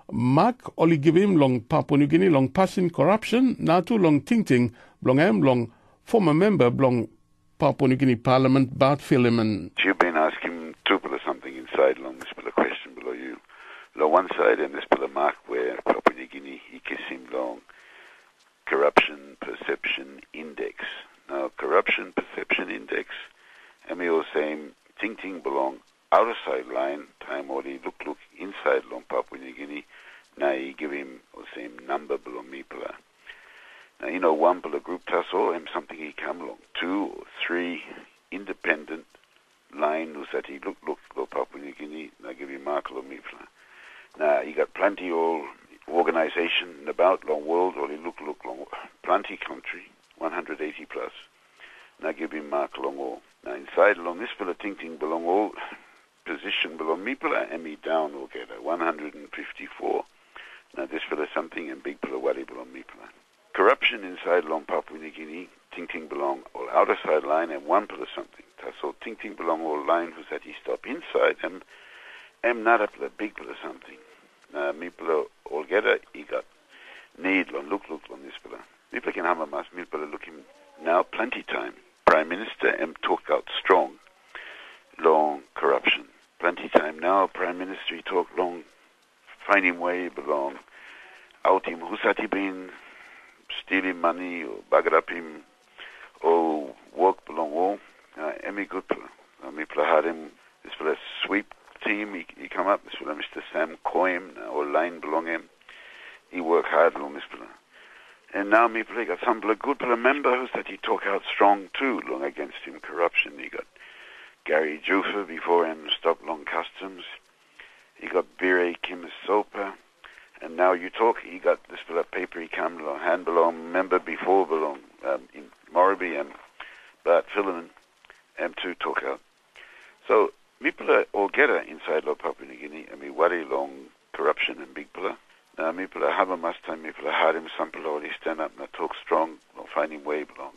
Mark, only give him long Papua New Guinea, long passing corruption, now too long ting, long him, long former member, long Papua New Guinea Parliament, Bart Philemon. You've been asking Tupel or something inside along this particular question below you. Below one side and this particular mark where Papua New Guinea, he kiss him long corruption perception index. Now corruption perception index, and we all same ting belong outer side line, time already look inside long Papua New Guinea. Now you give him or same number below me pala. Now, one for the group tussle and something he come along. 2 or 3 independent line was that he look, Papua New Guinea, now give you mark or me. Now, he got plenty all organization about long world, or he look long, plenty country, 180 plus. Now give him mark along all. Now, inside along this fella ting belong all position below me and me down altogether, 154. Now, this fella something and big fella wadi below me. Corruption inside long Papua New Guinea, ting belong all outer side line and 1 plus something. So ting belong all line who's that he stop inside and not up the big plus something. Now me all together he got need long look on this fella. People can have a mass me look him now plenty time. Prime Minister talk out strong long corruption. Plenty time now Prime Minister he talk long find him where he belong, out him, who's that he been, steal him money, or bugger up him, or work belong all. Emmy good player. Me play had him, this for a sweep team, he come up, this for Mr. Sam Coyne, or line belong him. He work hard along this player. And now me play got some good player members that he talk out strong too, long against him corruption. He got Gary Jufa before him stop long customs. He got Bire Kim Sopa. And now you talk, he got this for paper he come along, hand belong, member before belong, in Morribee and Bart Philemon, M2 talk out. So me play all get inside Lo Papua New Guinea, and me worry long corruption and big play. Now, me play have a must time, me play hard him, some play already stand up and talk strong, or find him way belong.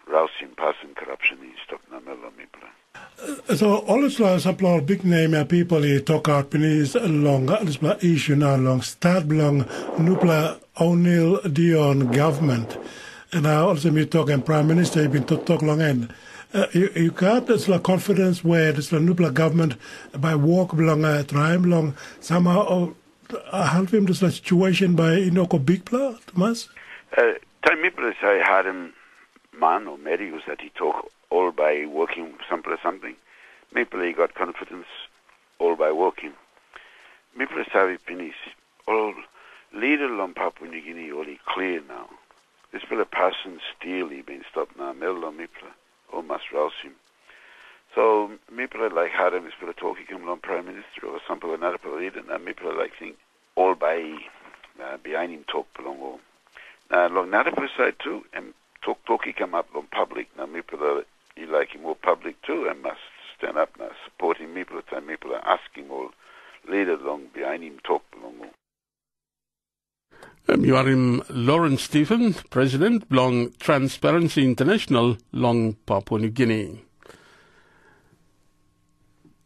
Rouse him, passing corruption, he stop na mellow, me play. So, always some big name people he talk out, Penny's long, this issue now long, start long, Nupla O'Neill Dion government. And I also me talking Prime Minister, he been talk long end. You got this confidence where this Nupla government by walk long, time long, somehow, help him this situation by Inoko Big Pla, Thomas? Time people say had him man or Mary was that he talk all by working something. Maple he got confidence all by working. Maple savvy pennies all leader on Papua New Guinea all he clear now. This bill of person steal he been stopped now, Mel Maple all must rouse him. So Maple like had him this bill of talk he come along Prime Minister or something another leader and Maple like think all by behind him talk belong all. Now long another side too and talk he come up on public now Maple he like him more public too and must stand up now supporting Maple time Maple are asking all leader along behind him talk belong all. You are in Lawrence Stephen, President, long Transparency International, long Papua New Guinea.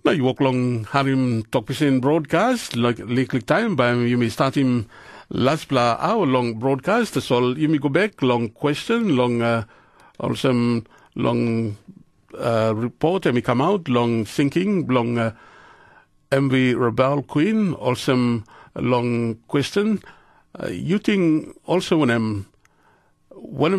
Now you walk long Harim Tok Pisin broadcast, like likely time, by you may start him last bla hour long broadcast, so you may go back, long question, long also long report, and may come out, long thinking, long MV Rebel Queen, also long question. You think also when I'm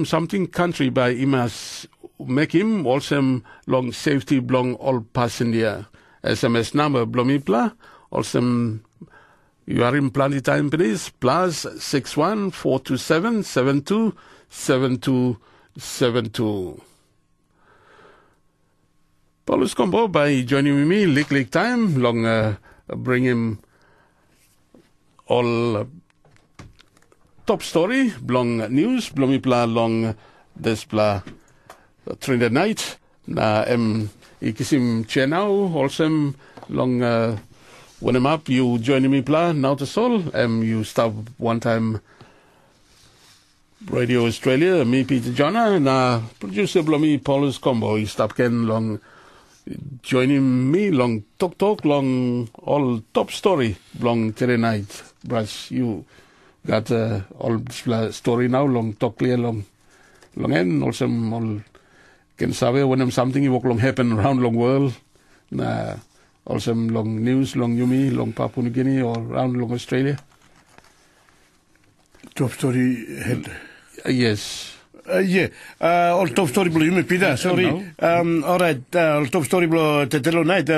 something country by imas make him also long safety belong all passenger SMS number blomipla also you are in plenty time please plus 61 427 72 7272. Paulus Combo by joining me lick time long bring him all top story, blong news, blomipla long despla Trinde night. Na ikisim channel, also long when I'm up, you join me pla now to sol. You stop one time Radio Australia, me Peter Jonna, na producer blomi Paulus Combo, you stop ken long joining me long talk long all top story, blong Trinde night. Brush you got all story now long talk clear long end also all can sabe when something you walk long happen around long world also long news long Yumi long Papua New Guinea or around long Australia. Top story head. Yes. All top story below Yumi Pida, sorry. All right, all top story below Tetelo night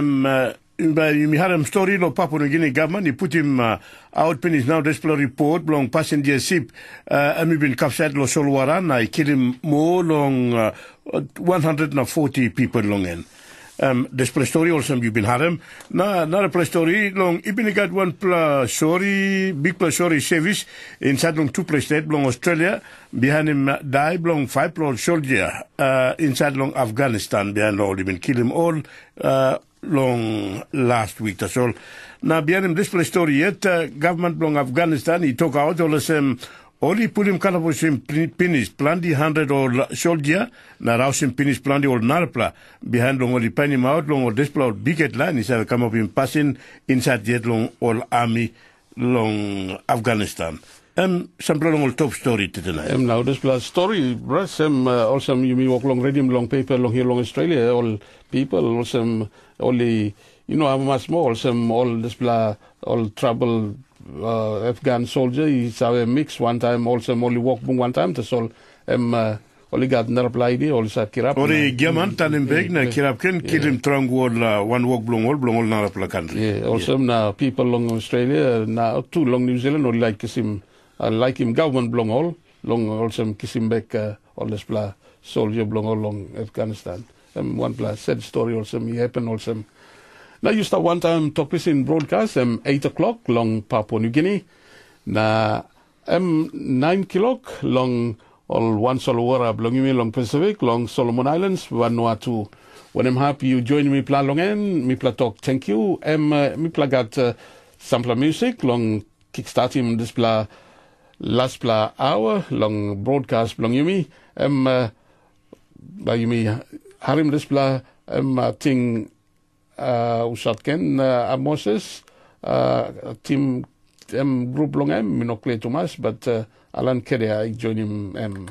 you had a story lo Papua New Guinea government. He put him out pen is now display report long passenger ship. Ami been captured lo Solwaran. I kill him more long 140 people long end. Display story also you been had him. Another play story long. Even got one play story big play story service inside long 2 place state long Australia. Behind him die long 5 play soldier inside long Afghanistan behind all. Even kill him all. Long last week that's all. Now behind him display story yet government long Afghanistan he took out all the same only put him kind of him finish plenty 100 or soldier now rouse him finish plenty or narpla behind long only pen him out long or display big line he said come up in passing inside yet long all army long Afghanistan. Some long top story tonight. Now this plus story, bruh. Also you mean walk long radium long paper long here long Australia. All people also only you know how much more. Some all this blah all trouble Afghan soldier. He's a mix one time, also only walk one time to sol only got naraply also kirap. Ori giaman tanim beg na kirap ken kilim trong wall one walk blongol narapla country. Yeah, also na people long Australia na too long New Zealand only like him government blongol long also kisim back all this blah soldier blongol long Afghanistan. One plus sad story also me happen also. Now you start one time Tok Pisin broadcast 8 o'clock long Papua New Guinea. Na 9 o'clock long all one Solowara belonging me long Pacific long Solomon Islands Vanuatu. When I'm happy you join me pla long en me pla talk thank you. Me pla got sampler music long kickstart him this pla last pla hour long broadcast belonging me. By you me harim this pla thing usatken Moses team group long me no clear too much but Alan Kerry I join him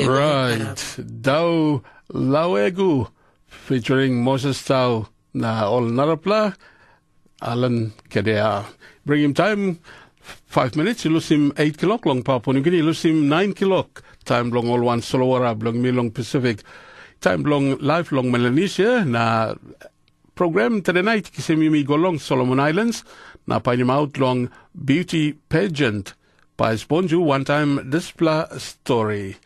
Right. Dau Lauegu featuring Moses Tau na All Narapla, Alan Kedea. Bring him time 5 minutes, you lose him 8 o'clock long Papua New Guinea, you lose him 9 o'clock. Time long all one Solowara, long me long Pacific. Time long life long Melanesia na program today night kisemi mi go long Solomon Islands na painim out long beauty pageant by Sponju one time display story.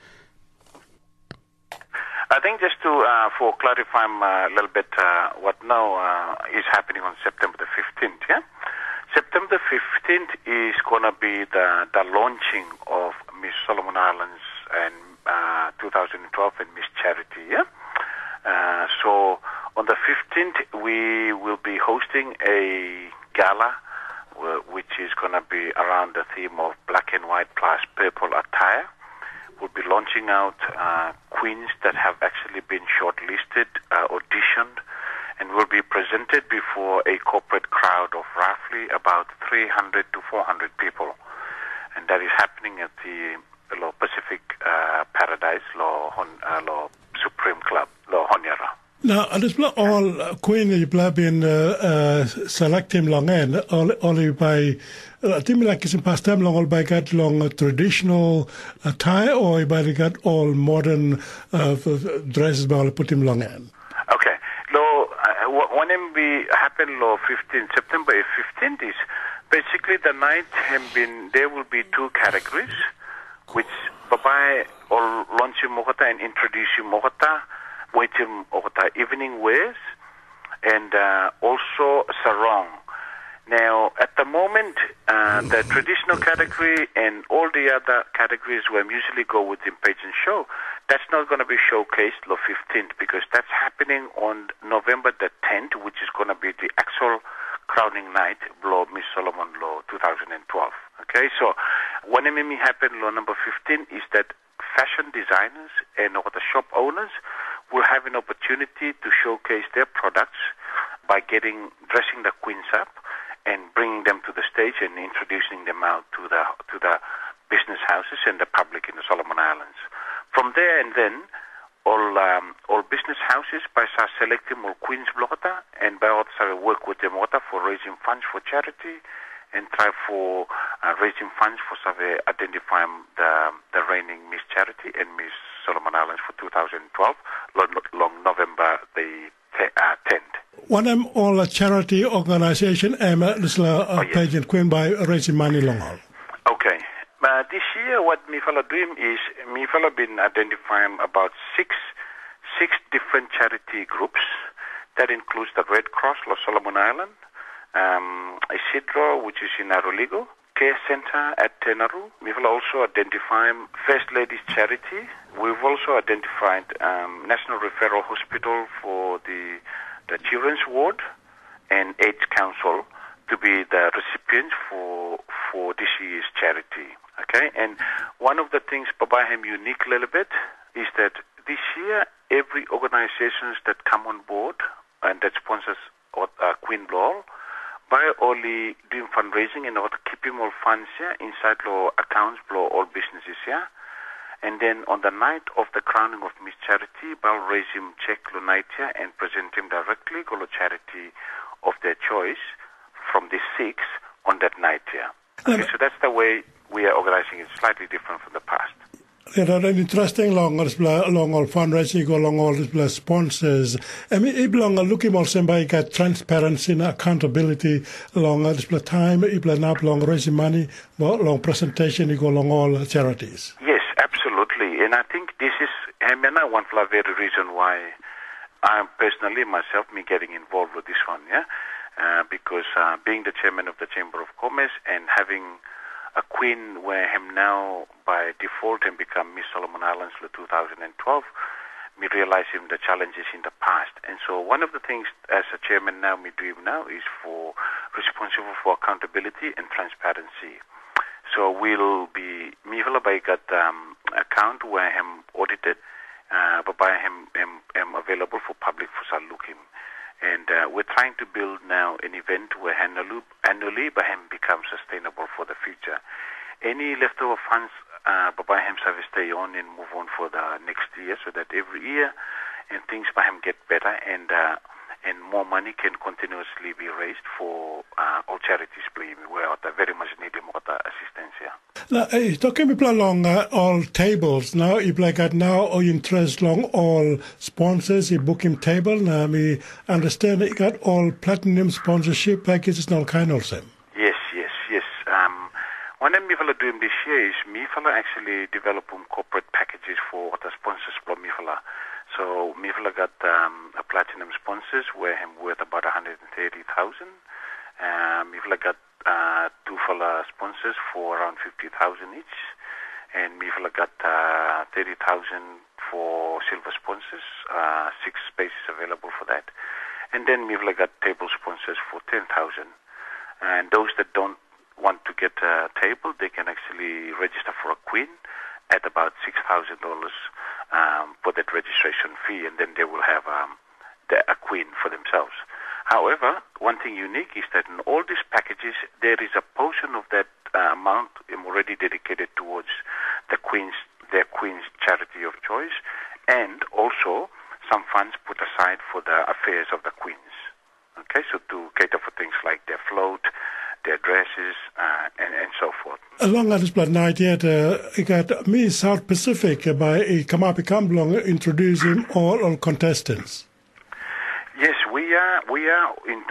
I think just to for clarify a little bit what now is happening on September the 15th, yeah? September the 15th is going to be the launching of Miss Solomon Islands and 2012 and Miss Charity, yeah? So on the 15th we will be hosting a gala which is going to be around the theme of black and white plus purple attire. We'll be launching out queens that have actually been shortlisted, auditioned, and will be presented before a corporate crowd of roughly about 300 to 400 people. And that is happening at the Law Pacific Paradise, Law Supreme Club, Law Honyara. Now, this all queen you been select him long end only by team like in past time long all by got long traditional attire or by got all modern dresses by all put him long end. Okay. When we happen law 15 September 15th is basically the night there will be two categories which Babai or launch Mogota and introduce Mogota. Waiting Mogota evening wears and also sarong. Now, at the moment, the traditional category and all the other categories where we usually go with the pageant show, that's not going to be showcased on 15th because that's happening on November the 10th, which is going to be the actual crowning night, Law Miss Solomon Law 2012. Okay, so what may happen, Law number 15, is that fashion designers and the shop owners will have an opportunity to showcase their products by dressing the queens up and bringing them to the stage and introducing them out to the business houses and the public in the Solomon Islands. From there and then, all business houses by selecting more queens blogata and by also work with them for raising funds for charity and try for raising funds for identifying the reigning Miss Charity and Miss Solomon Islands for 2012, long November the 10th. One of them all a charity organization this pageant queen by raising money long haul. Okay. This year what me fellow doing is me fellow been identifying about six different charity groups. That includes the Red Cross, Los Solomon Island, Isidro, which is in Aroligo, Care Center at Tenaru. We've also identified First Ladies Charity. We've also identified National Referral Hospital for the Children's Ward and AIDS Council to be the recipients for this year's charity. Okay, and one of the things Babaham unique a little bit is that this year every organizations that come on board and that sponsors Queen Law by only doing fundraising and keeping all funds here inside law accounts, law all businesses here. And then on the night of the crowning of Miss Charity, I'll raise him check lo night here and present him directly go charity of their choice from the 6 on that night here. Okay, so that's the way we are organizing it, slightly different from the past. There are interesting long all fundraising along all the sponsors. I mean, it belong looking also by got transparency and accountability along this time, it not long raising money, but long presentation, you go along all charities. Yes, absolutely. And I think this is one of the very reason why I'm personally myself getting involved with this one, yeah? Because being the chairman of the Chamber of Commerce and having a queen where him now by default and become Miss Solomon Islands for 2012, me realize him the challenges in the past. And so one of the things as a chairman now me do now is for responsible for accountability and transparency. So we'll be me by got account where him audited, but by him available for public for looking. And we're trying to build now an event where annually Baham becomes sustainable for the future. Any leftover funds Baham service stay on and move on for the next year so that every year and things Baham get better and more money can continuously be raised for all charities, please, where they very much need more assistance here. Now, talking about along all tables now, if like at now or interest long all sponsors, you book him table. Now, me understand that you got all platinum sponsorship packages, all kind of them. Yes. One of me fella doing this year is me fella actually developing corporate packages for the sponsors for me fella. So me fella got a platinum sponsors where I'm worth about 130,000. Me fella got two fella sponsors for around 50,000 each, and me fella got 30,000 for silver sponsors. 6 spaces available for that, and then me fella got table sponsors for 10,000. And those that don't want to get a table, they can actually register for a queen at about $6,000 for that registration fee, and then they will have a queen for themselves. However, one thing unique is that in all these packages, there is a portion of that amount already dedicated towards their queen's charity of choice, and also some funds put aside for the affairs of the queens. Okay, so to cater for things like their float, their dresses, and so forth. Along this blood night yet, you got me South Pacific by Kamapi Kamblong introducing all contestants. Yes, we are in,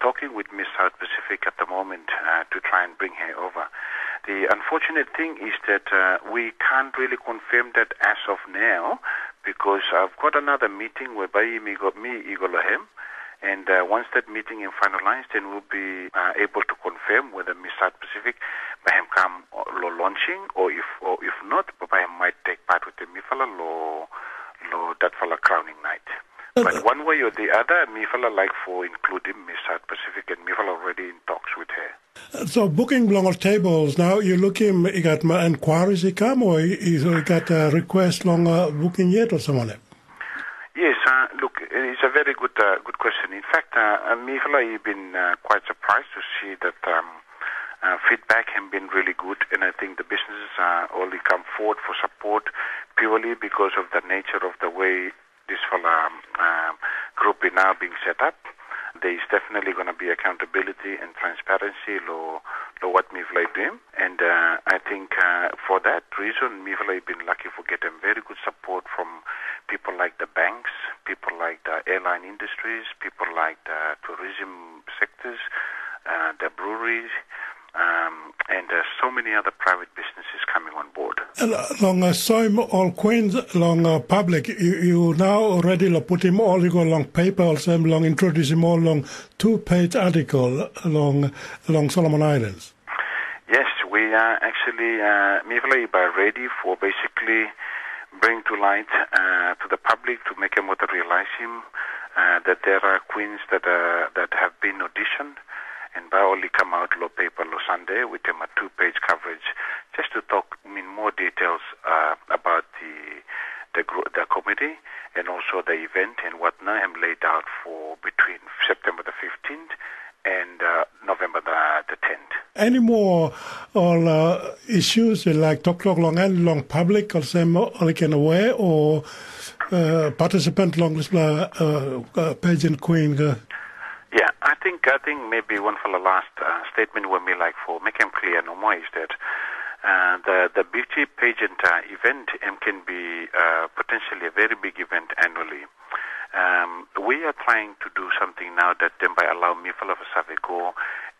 talking with Miss South Pacific at the moment to try and bring her over. The unfortunate thing is that we can't really confirm that as of now, because I've got another meeting whereby me Igolohem. And once that meeting is finalized, then we'll be able to confirm whether Miss South Pacific by him come launching, or if not, by him might take part with the Mifala that fella crowning night. But one way or the other, Mifala like for including Miss South Pacific, and Mifala already in talks with her. So booking long tables now, you looking, you got my inquiries you come, or you got a request long booking yet or someone else? Yes, look, it's a very good question. In fact, Mifala, you've been quite surprised to see that feedback has been really good, and I think the businesses only come forward for support purely because of the nature of the way this group is now being set up. There is definitely going to be accountability and transparency lo what Mifala is doing, and I think for that reason, Mifala has been lucky for getting very good support from people like the banks, people like the airline industries, people like the tourism sectors, the breweries, and so many other private businesses coming on board. Long some all queens long public, you now already put him all you go along paper also long introduce him all long 2-page article along Solomon Islands. Yes, we are actually Mifala by ready for basically bring to light to the public to make them realize him that there are queens that have been auditioned, and by only come out lo paper lo Sunday with them a 2-page coverage just to talk in more details about the committee and also the event and what I am laid out for between September the 15th and November the 10th. Any more all issues like talk long and long public or some all can aware or participant long this pageant queen? Yeah, I think maybe one for the last statement when me like for make them clear no more is that the beauty pageant event can be potentially a very big event annually. We are trying to do something now that then by allow me for go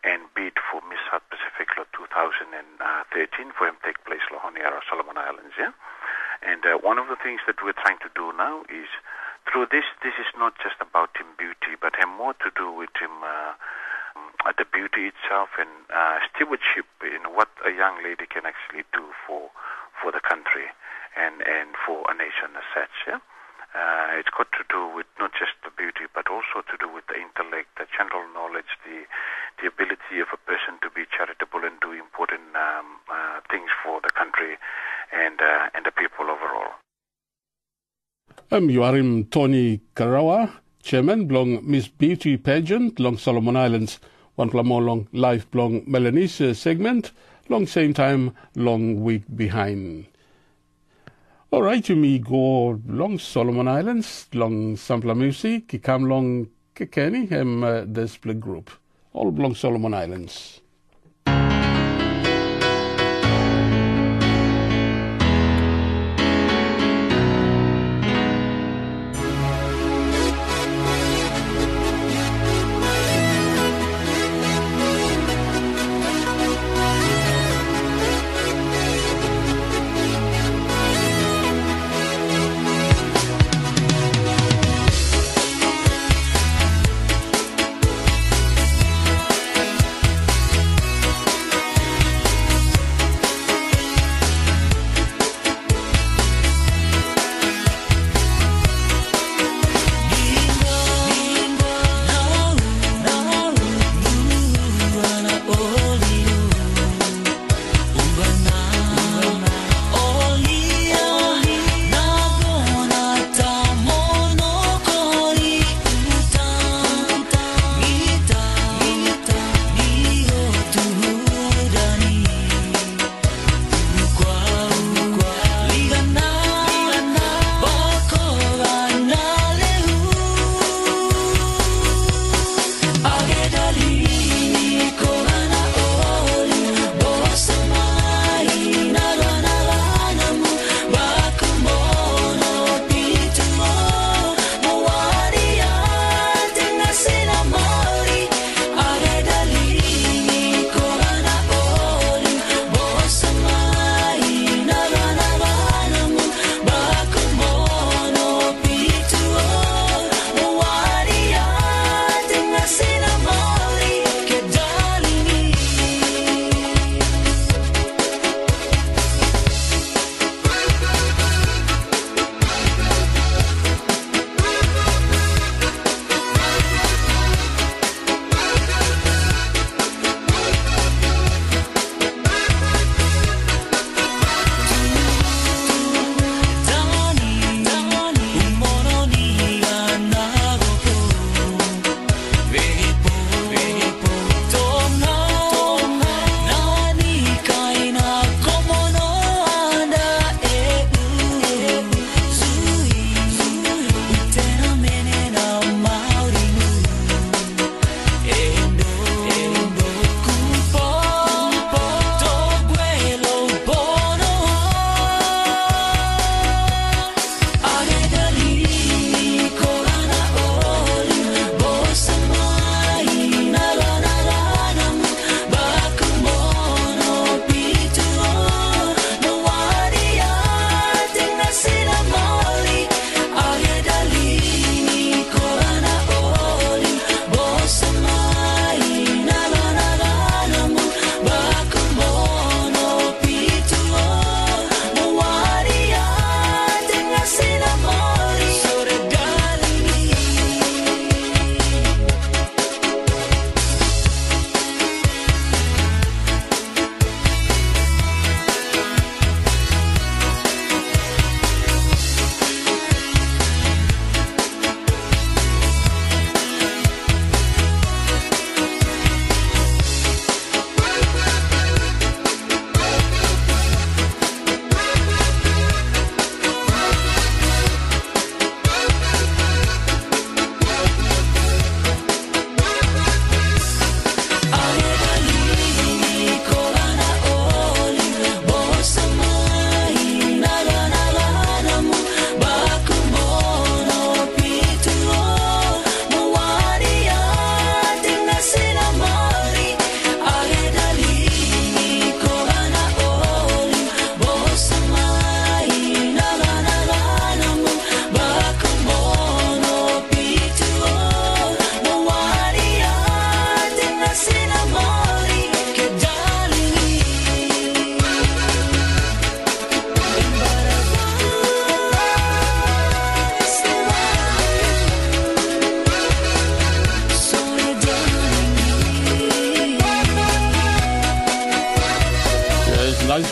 and bid for Miss South Pacific 2013 for him take place on the Solomon Islands, yeah. And one of the things that we're trying to do now is through this is not just about him beauty, but have more to do with him the beauty itself and stewardship in what a young lady can actually do for the country and for a nation as such, yeah. It's got to do with not just the beauty, but also to do with the intellect, the general knowledge, the ability of a person to be charitable and do important things for the country and the people overall. You are in Tony Karawa, Chairman, belong Miss Beauty Pageant, long Solomon Islands, one more long life belong Melanese segment, long same time, long week behind. All right, you may go long Solomon Islands, long Sampler Music, ki come long Kenny, this play group. All long Solomon Islands.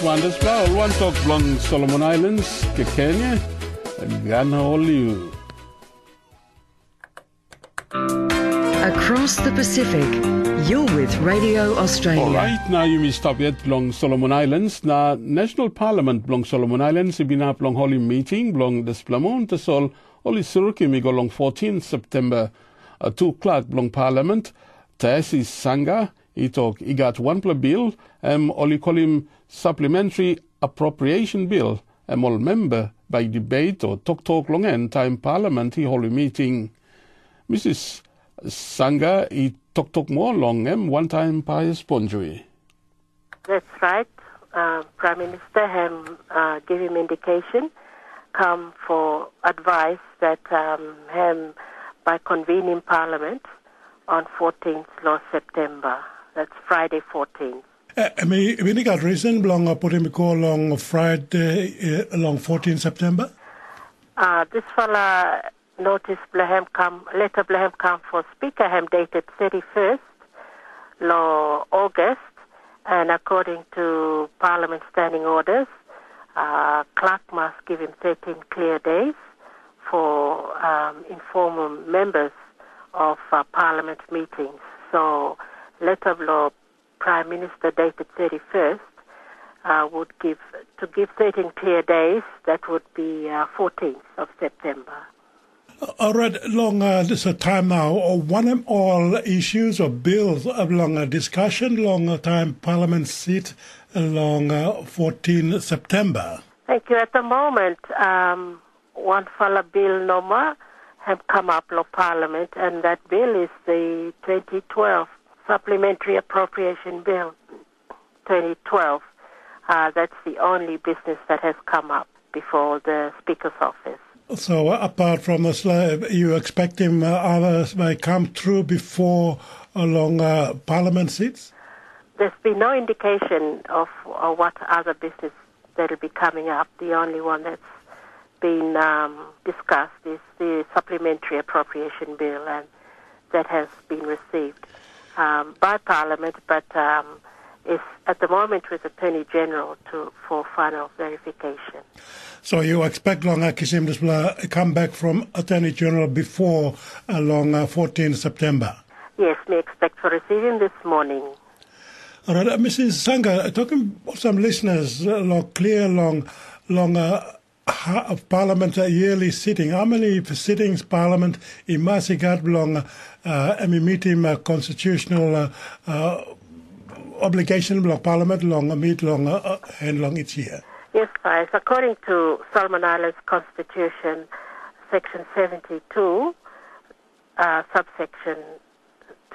Wonders Flower, one talk long Solomon Islands, ke Kenya, Ghana Oliu. Across the Pacific, you're with Radio Australia. All right, now you may stop yet long Solomon Islands. Now, National Parliament long Solomon Islands, been up long holy meeting, long Desplamon, the Sol, Oli Suruki, me go long 14 September, 2 o'clock long Parliament, Taesi Sanga, Tok, got one bill, Oli call him supplementary appropriation bill, all member by debate or talk long end time Parliament, holy meeting. Mrs. Sanga, talk more long, one time pious Ponjui. That's right. Prime Minister give him indication, come for advice that him by convening Parliament on 14th last September. That's Friday 14th. We got reason long put him call long Friday along 14 September. This fella notice letter Blahem come for speaker him dated 31st law August, and according to Parliament standing orders, clerk must give him 13 clear days for informing members of Parliament meetings. So letter of law Prime Minister dated 31st would give 13 clear days. That would be 14th of September. All right, long this time now. One of all issues or bills along a discussion, long time Parliament seat along 14 September. Thank you. At the moment, one fella bill no more have come up law Parliament, and that bill is the 2012 Supplementary Appropriation Bill 2012. That's the only business that has come up before the Speaker's office. So apart from this, you expect him others may come through before along Parliament seats? There's been no indication of what other business that will be coming up. The only one that's been discussed is the Supplementary Appropriation Bill, and that has been received by Parliament, but is at the moment with Attorney General for final verification. So you expect long Kisim to come back from Attorney General before along 14 September? Yes, we expect for receiving this morning. All right, Mrs. Sanga, talking to some listeners, clear long Parliament yearly sitting. How many sittings Parliament in Masigat long meeting constitutional obligation long Parliament long meet long and long each year? Yes, guys. According to Solomon Islands Constitution, Section 72, subsection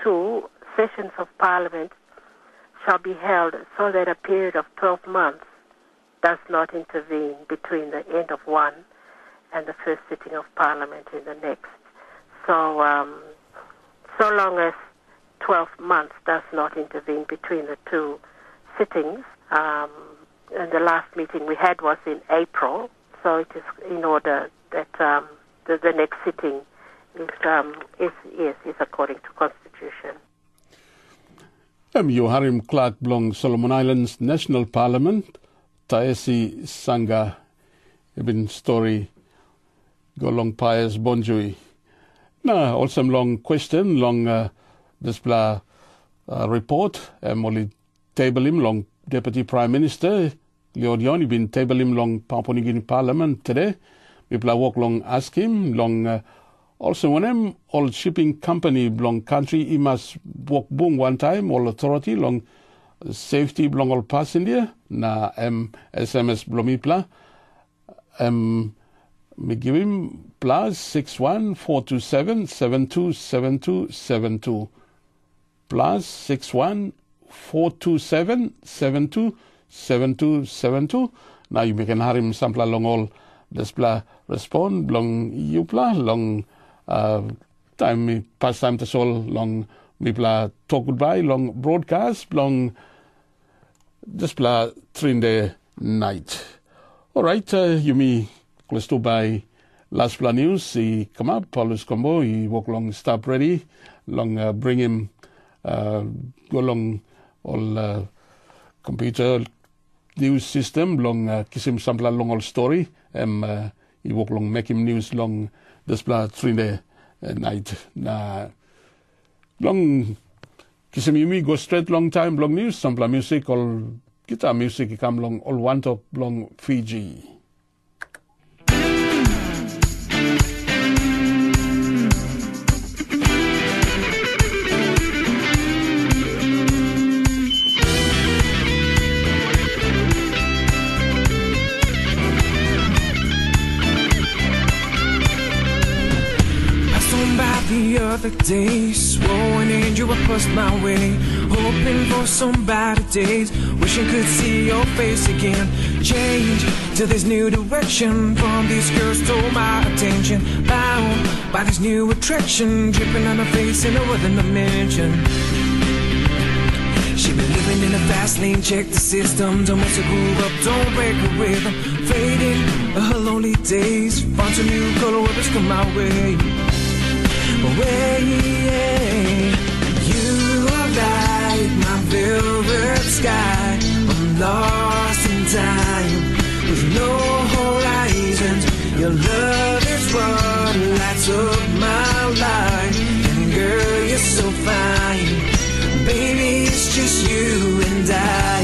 2, sessions of Parliament shall be held so that a period of 12 months does not intervene between the end of one and the first sitting of Parliament in the next. So, so long as 12 months does not intervene between the two sittings, and the last meeting we had was in April, so it is in order that the next sitting is according to Constitution. You Harim Clark Blong Solomon Islands National Parliament, Taesi Sanga, Ibn Story, go long pious Bonjui. Now, also long question, long display report, only table him long Deputy Prime Minister, Leodion, been table him long Papua New Guinea Parliament today. People walk long ask him, long also when him all shipping company long country, he must walk boom one time, all authority long safety long all passenger, na SMS blomipla. Me give him plus 61427 727272 plus 61427 727272. Now you can have him sample along all display respond long upla long time me pass time to sol long me pla talk goodbye long broadcast long display Trinde night. All right, you me close to by last plan news. He come up, Paulus Combo. He walk along, stop ready, long bring him go along all computer news system long kiss him sample long all story. He walk along make him news long display Trinde night. Na Long Kisimimi go straight long time long news sampla music all guitar music come long all one top long Fiji. The other day, swore an angel would cross my way, hoping for some better days, wishing could see your face again. Change to this new direction, from these girls stole my attention, bound by this new attraction, dripping on her face in a other dimension. She been living in a fast lane, check the system, don't mess her groove up, don't break her rhythm, fading her lonely days, found some new color weapons come my way. Away, you are like my velvet sky. I'm lost in time with no horizons. Your love is what lights up my life. And girl, you're so fine. Baby, it's just you and I.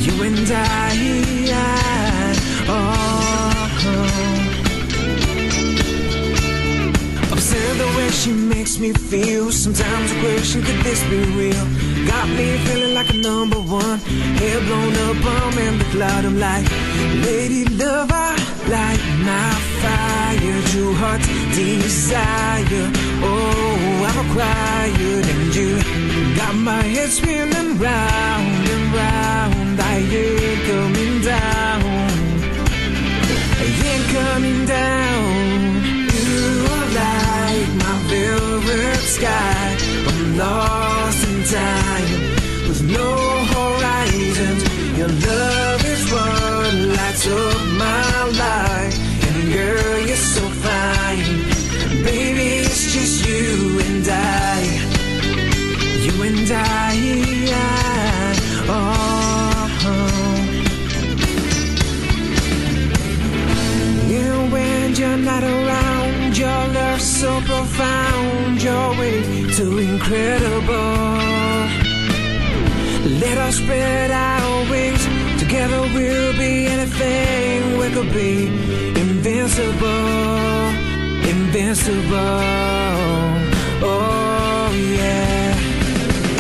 You and I. Oh. Observe the way she makes me feel. Sometimes I question, could this be real? Got me feeling like a number one. Hair blown up, I'm in the cloud. I'm like, lady love, I light my fire. True heart desire. Oh, I'm a quiet and you got my head spinning round and round. I ain't coming down. I ain't coming down. Like my velvet sky, I'm lost in time with no horizons. Your love is what lights up my life. And girl, you're so fine. Baby, it's just you and I. You and I. Oh. Yeah, when you're not around, your love so profound, your way too incredible. Let us spread our wings, together we'll be anything. We could be invincible, invincible. Oh yeah.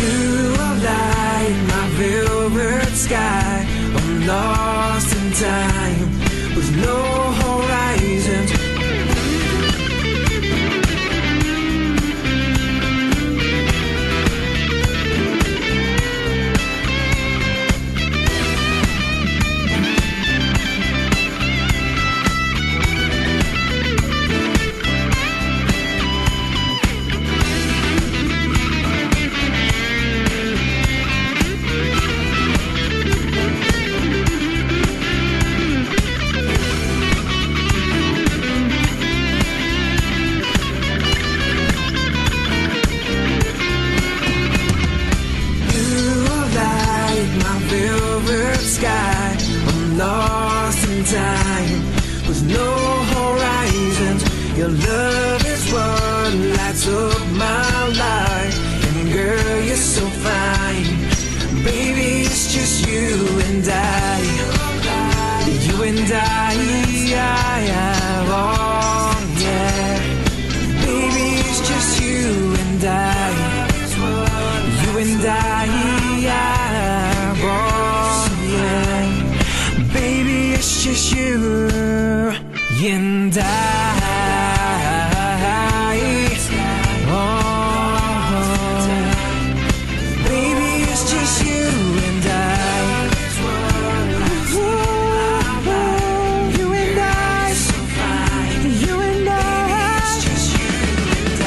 You are like my velvet sky. I'm lost in time with no horizons. Sky, I'm lost in time with no horizons. Your love is what lights up my life. And girl, you're so fine. Baby, it's just you and I. You and I. Oh yeah. Baby, it's just you and I. You and I. Baby, it's just you and I. Oh, baby, it's just you and I. Ooh, you and I. You and I. It's just you and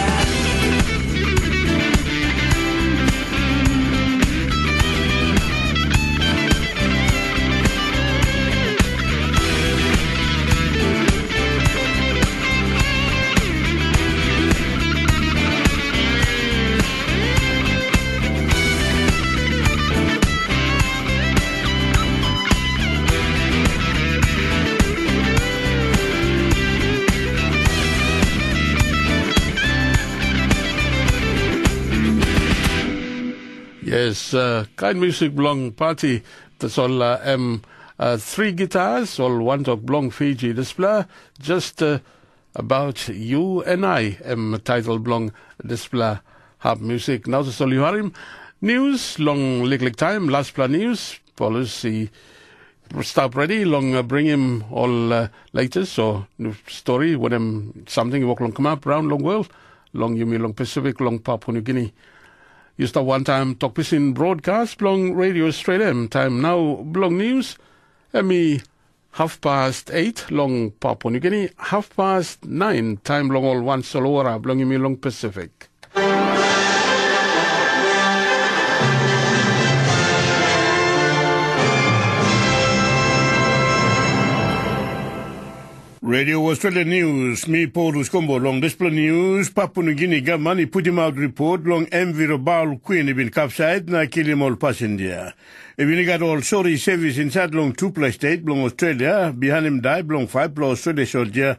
Yes, kind music belong party. That's all 3 guitars, all one talk belong Fiji display. Just about you and I title belong display harp music. Now to all you harim. News, long lick time, last plan news, policy stop ready, long bring him all latest or new story when something walk long come up around long world, long you mean long Pacific, long Papua New Guinea. You start one time Tok Pisin broadcast, long Radio Australia, time now, long news, me 8:30, long Papua New Guinea, 9:30, time long all one Solora, long you mean long Pacific. Radio Australia News, me Paul Ruscombo, long display news, Papua New Guinea government put him out report, long MV Robal Queen ibn capside, na kill him all passenger. Ibn got all sorry service inside long 2 place state, long Australia, behind him die, long 5 long Australia soldier,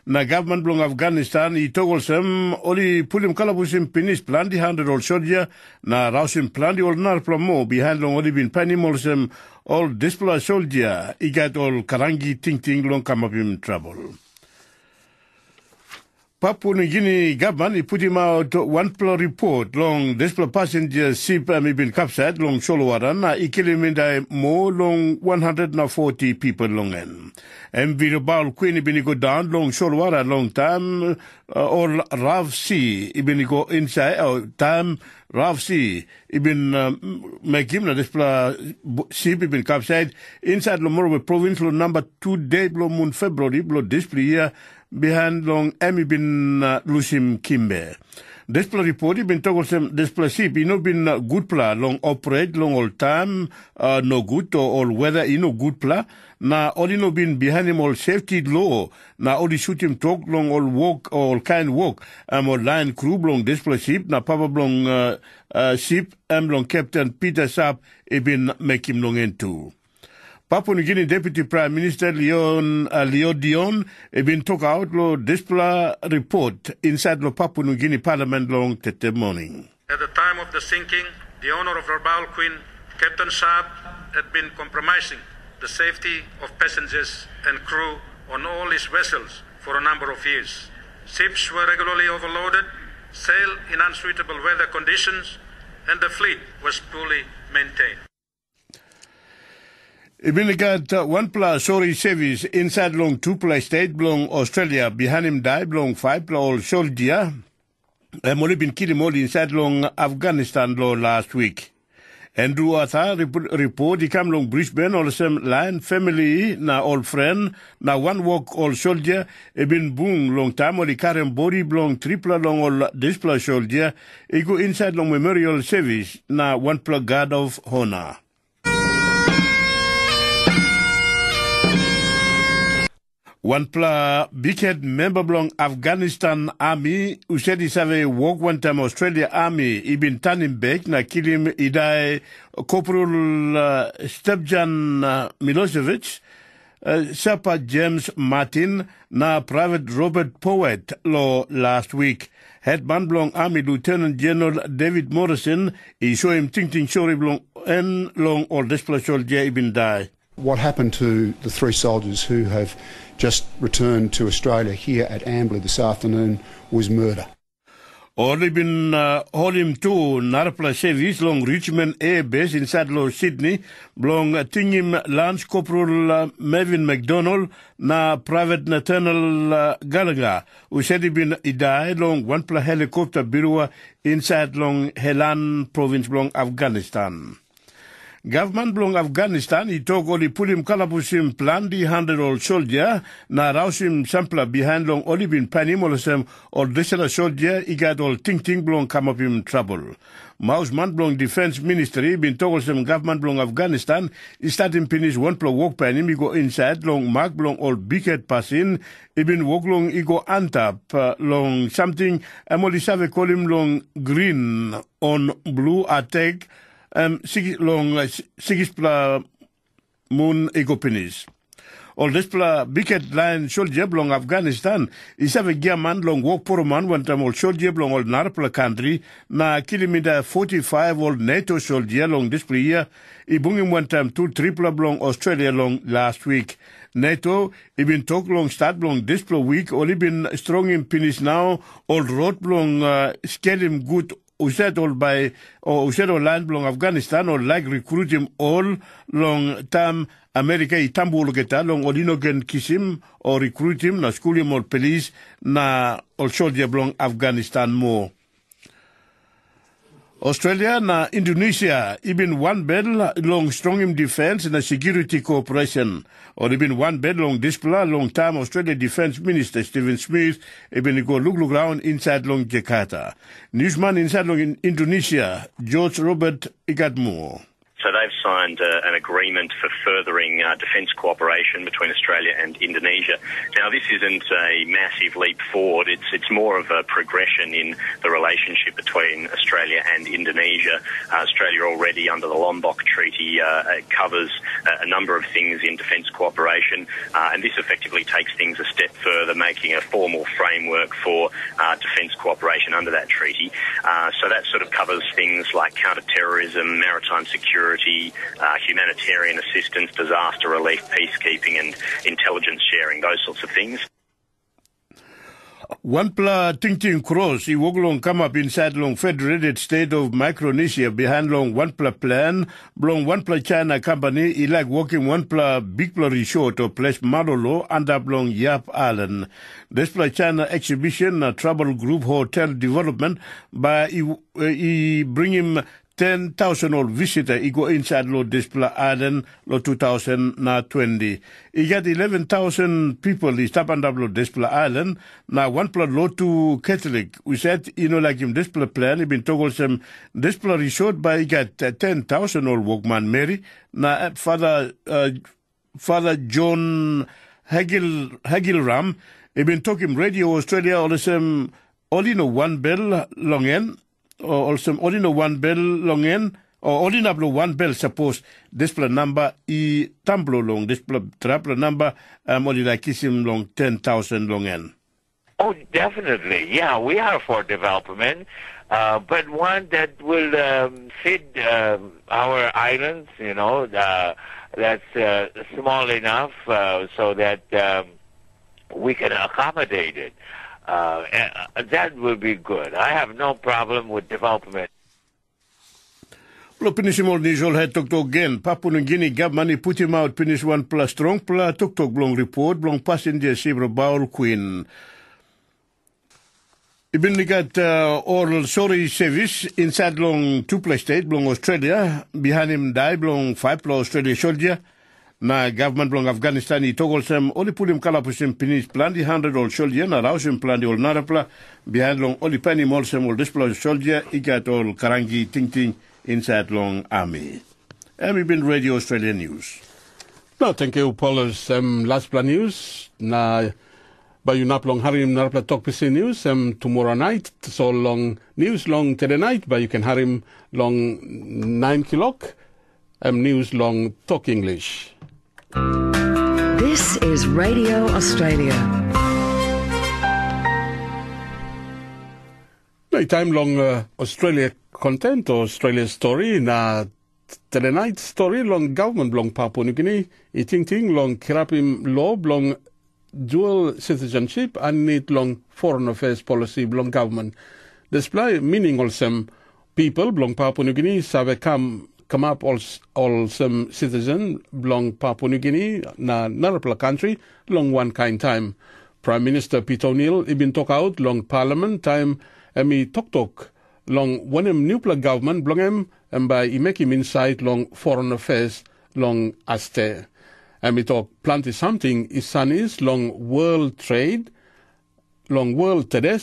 na government long Afghanistan, he toggle some, only put him kalabusim pinis plan, the 100 all soldier, na rausim plan, the all nar more, behind long only been penny more some, all display soldier, he got all karangi ting long come up in trouble. Papua New Guinea government he put him out one report long display passenger ship been captured long Solowaran he kill him in the more long 140 people long en. And we about Queen been go down long Solowara long time or Rav Sea he been go inside time Rav Sea he been make him display ship been captured inside Lomoro province number 2 day blow February blow display year behind long Emi bin Lusim Kimbe. Display report, been toggle some display ship, been good pla, long operate, long all time, no good, or all weather, good pla. Na only no been behind him all safety law, na only shoot him talk, long all walk, all kind walk, all line crew, long display ship, na papa long ship, long Captain Peter Saab, been make him long into. Papua New Guinea Deputy Prime Minister Leo Dion been took out lo display report inside lo Papua New Guinea Parliament long Tete morning. At the time of the sinking, the owner of Rabal Queen, Captain Saab, had been compromising the safety of passengers and crew on all his vessels for a number of years. Ships were regularly overloaded, sailed in unsuitable weather conditions, and the fleet was poorly maintained. Ibn got one plus sorry service inside long 2 place state belong Australia behind him die belong 5 all soldier. Only been killing all inside long Afghanistan law last week. Andrew Arthur report he come long Brisbane all same line family na all friend na one walk all soldier been boom long time only current body belong triple long all display soldier he go inside long memorial service na one plus guard of honor. One big head member belong Afghanistan Army who said he have work one time Australia Army he been turning back na kill him he die Corporal Stepjan Milosevic Sapa James Martin na Private Robert Powett law last week. Headman belong Army Lieutenant General David Morrison he show him ting sorry belong and long or display soldier he been die. What happened to the 3 soldiers who have just returned to Australia here at Ambler this afternoon was murder. Only been holding to Narapla service long Richmond Air Base inside Sydney, belong Tingim Lance Corporal Melvin McDonald na Private Nathaniel Gallagher, who said he died long one helicopter bureau inside long Helan province belong Afghanistan. Government belong Afghanistan, he took only put him kalabusim plan the 100 soldier, na rausim sampler behind long only been panimolosem or additional soldier, he got all ting belong come up in trouble. Mausman belong Defense Ministry, been told some government belong Afghanistan, he starting finish one plug walk panim, he go inside, long mark belong all big head pass in, he been walk long, he go antap, long something, only save call him long green on blue attack, long sigis moon ego penis. all displa biket line soldier blong Afghanistan isa ve giaman long walk poroman wantam all soldier blong all narpla country na kilometer 45 all NATO soldier long display year ibungim wantam 2 triple blong Australia long last week. NATO ibin talk long start long display week all ibin strong in finish now all road blong scale him good uset all by or uset all land long Afghanistan or like recruit him all long term America itambulo geta long olinogen kisim or recruit him na school him or police na all soldier long Afghanistan more. Australia na Indonesia ibin one bed long strong in defense na security cooperation or ibin one bed long display long time Australia Defense Minister Stephen Smith ibin go look round inside long Jakarta. Newsman inside long in Indonesia George Robert Igatmo. So they've signed an agreement for furthering defence cooperation between Australia and Indonesia. Now, this isn't a massive leap forward. It's more of a progression in the relationship between Australia and Indonesia. Australia already, under the Lombok Treaty, covers a number of things in defence cooperation, and this effectively takes things a step further, making a formal framework for defence cooperation under that treaty. So that sort of covers things like counter-terrorism, maritime security, humanitarian assistance, disaster relief, peacekeeping and intelligence sharing, those sorts of things. One pla ting cross, I woglong come up inside long federated state of Micronesia behind long one pla plan, blong one pla China company, I like walking one pla big pla resort or place Malolo under blong Yap Island. This pla China exhibition, Trouble Group Hotel Development, by I bring him 10,000 old visitor, I go inside lo display island lo 2020. I got 11,000 people I stop and up lo display island. Now one plot lo to Catholic. We said, like him display plan, I been told some display resort by I got 10,000 old workman Mary. Now Father John Hagilram, I been talking Radio Australia all the same, one bell long end. Or also only one bell long end, or only one bell suppose display number I tumblo long display trapler number only like him long 10,000 long end. Oh, definitely. Yeah, we are for development, but one that will fit our islands, that's small enough so that we can accommodate it. That will be good. I have no problem with development. Lo pinisimo ni jol het tok again. Papua New Guinea government put him out finish one plus strong plus tok blong report blong passenger Sibra Baul Queen. Ibin got oral sorry service inside long 2 plus state blong Australia. Behind him die blong 5 plus Australia soldier. Na government blong Afghanistan I togol sem oli pulim kalapusim pinis plan di 100 ol soldier na rausim plan di ol narapla behind long oli pani mol sem ol display soldier I got ol karangi ting inside long army. We been Radio Australia News. No, thank you, Paul. Last plan news na bayu nap long harim narapla Tok Pisin news tomorrow night. So long news long today night, but you can harim long 9 o'clock. News long Talk English. This is Radio Australia. No time long Australia content or Australia story na today night story long government long Papua New Guinea. I think long kirapim law long dual citizenship and need long foreign affairs policy long government. Display meaning also people long Papua New Guinea have come up all some citizen belong Papua New Guinea na narapla country long one kind time. Prime Minister Peter O'Neill ibin talk out long Parliament time talk long one newpla government belong by make him inside long foreign affairs long aste. Talk plenty something is son is long world trade long world today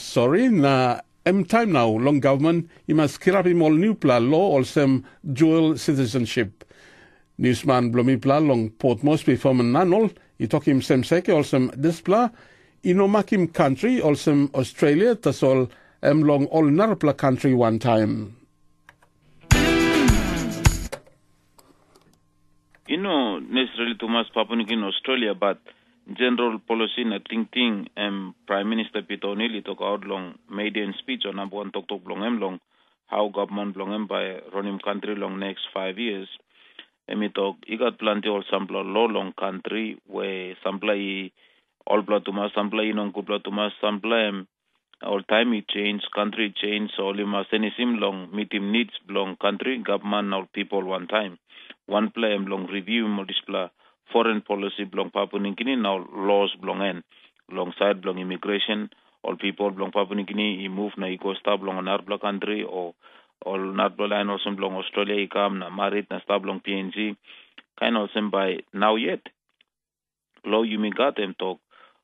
na time now, long government, you must kirap him all new pla law or some dual citizenship. Newsman Blomipla long Port Moresby from Nanol, he talk him some seke or some displa, inomak him country or some Australia, that's all long all narapla country one time. Kino necessarily too much Papua New Guinea, Australia, but general policy na ting Prime Minister Peter O'Neill talk out long maiden speech on number one talk long how government long by running country long next 5 years. Emi talk he got plenty of sample low long country where sample all blood to mass sample non good blood to mass sample all time it change country change so only mas any sim long meet him needs belong country government or people one time one play long review more display foreign policy belong Papua New Guinea now laws belong in alongside belong immigration all people belong Papua New Guinea he move na eco stab belong another country or all not line also belong Australia he come na married na stab belong PNG kind of some by now yet law you me got them talk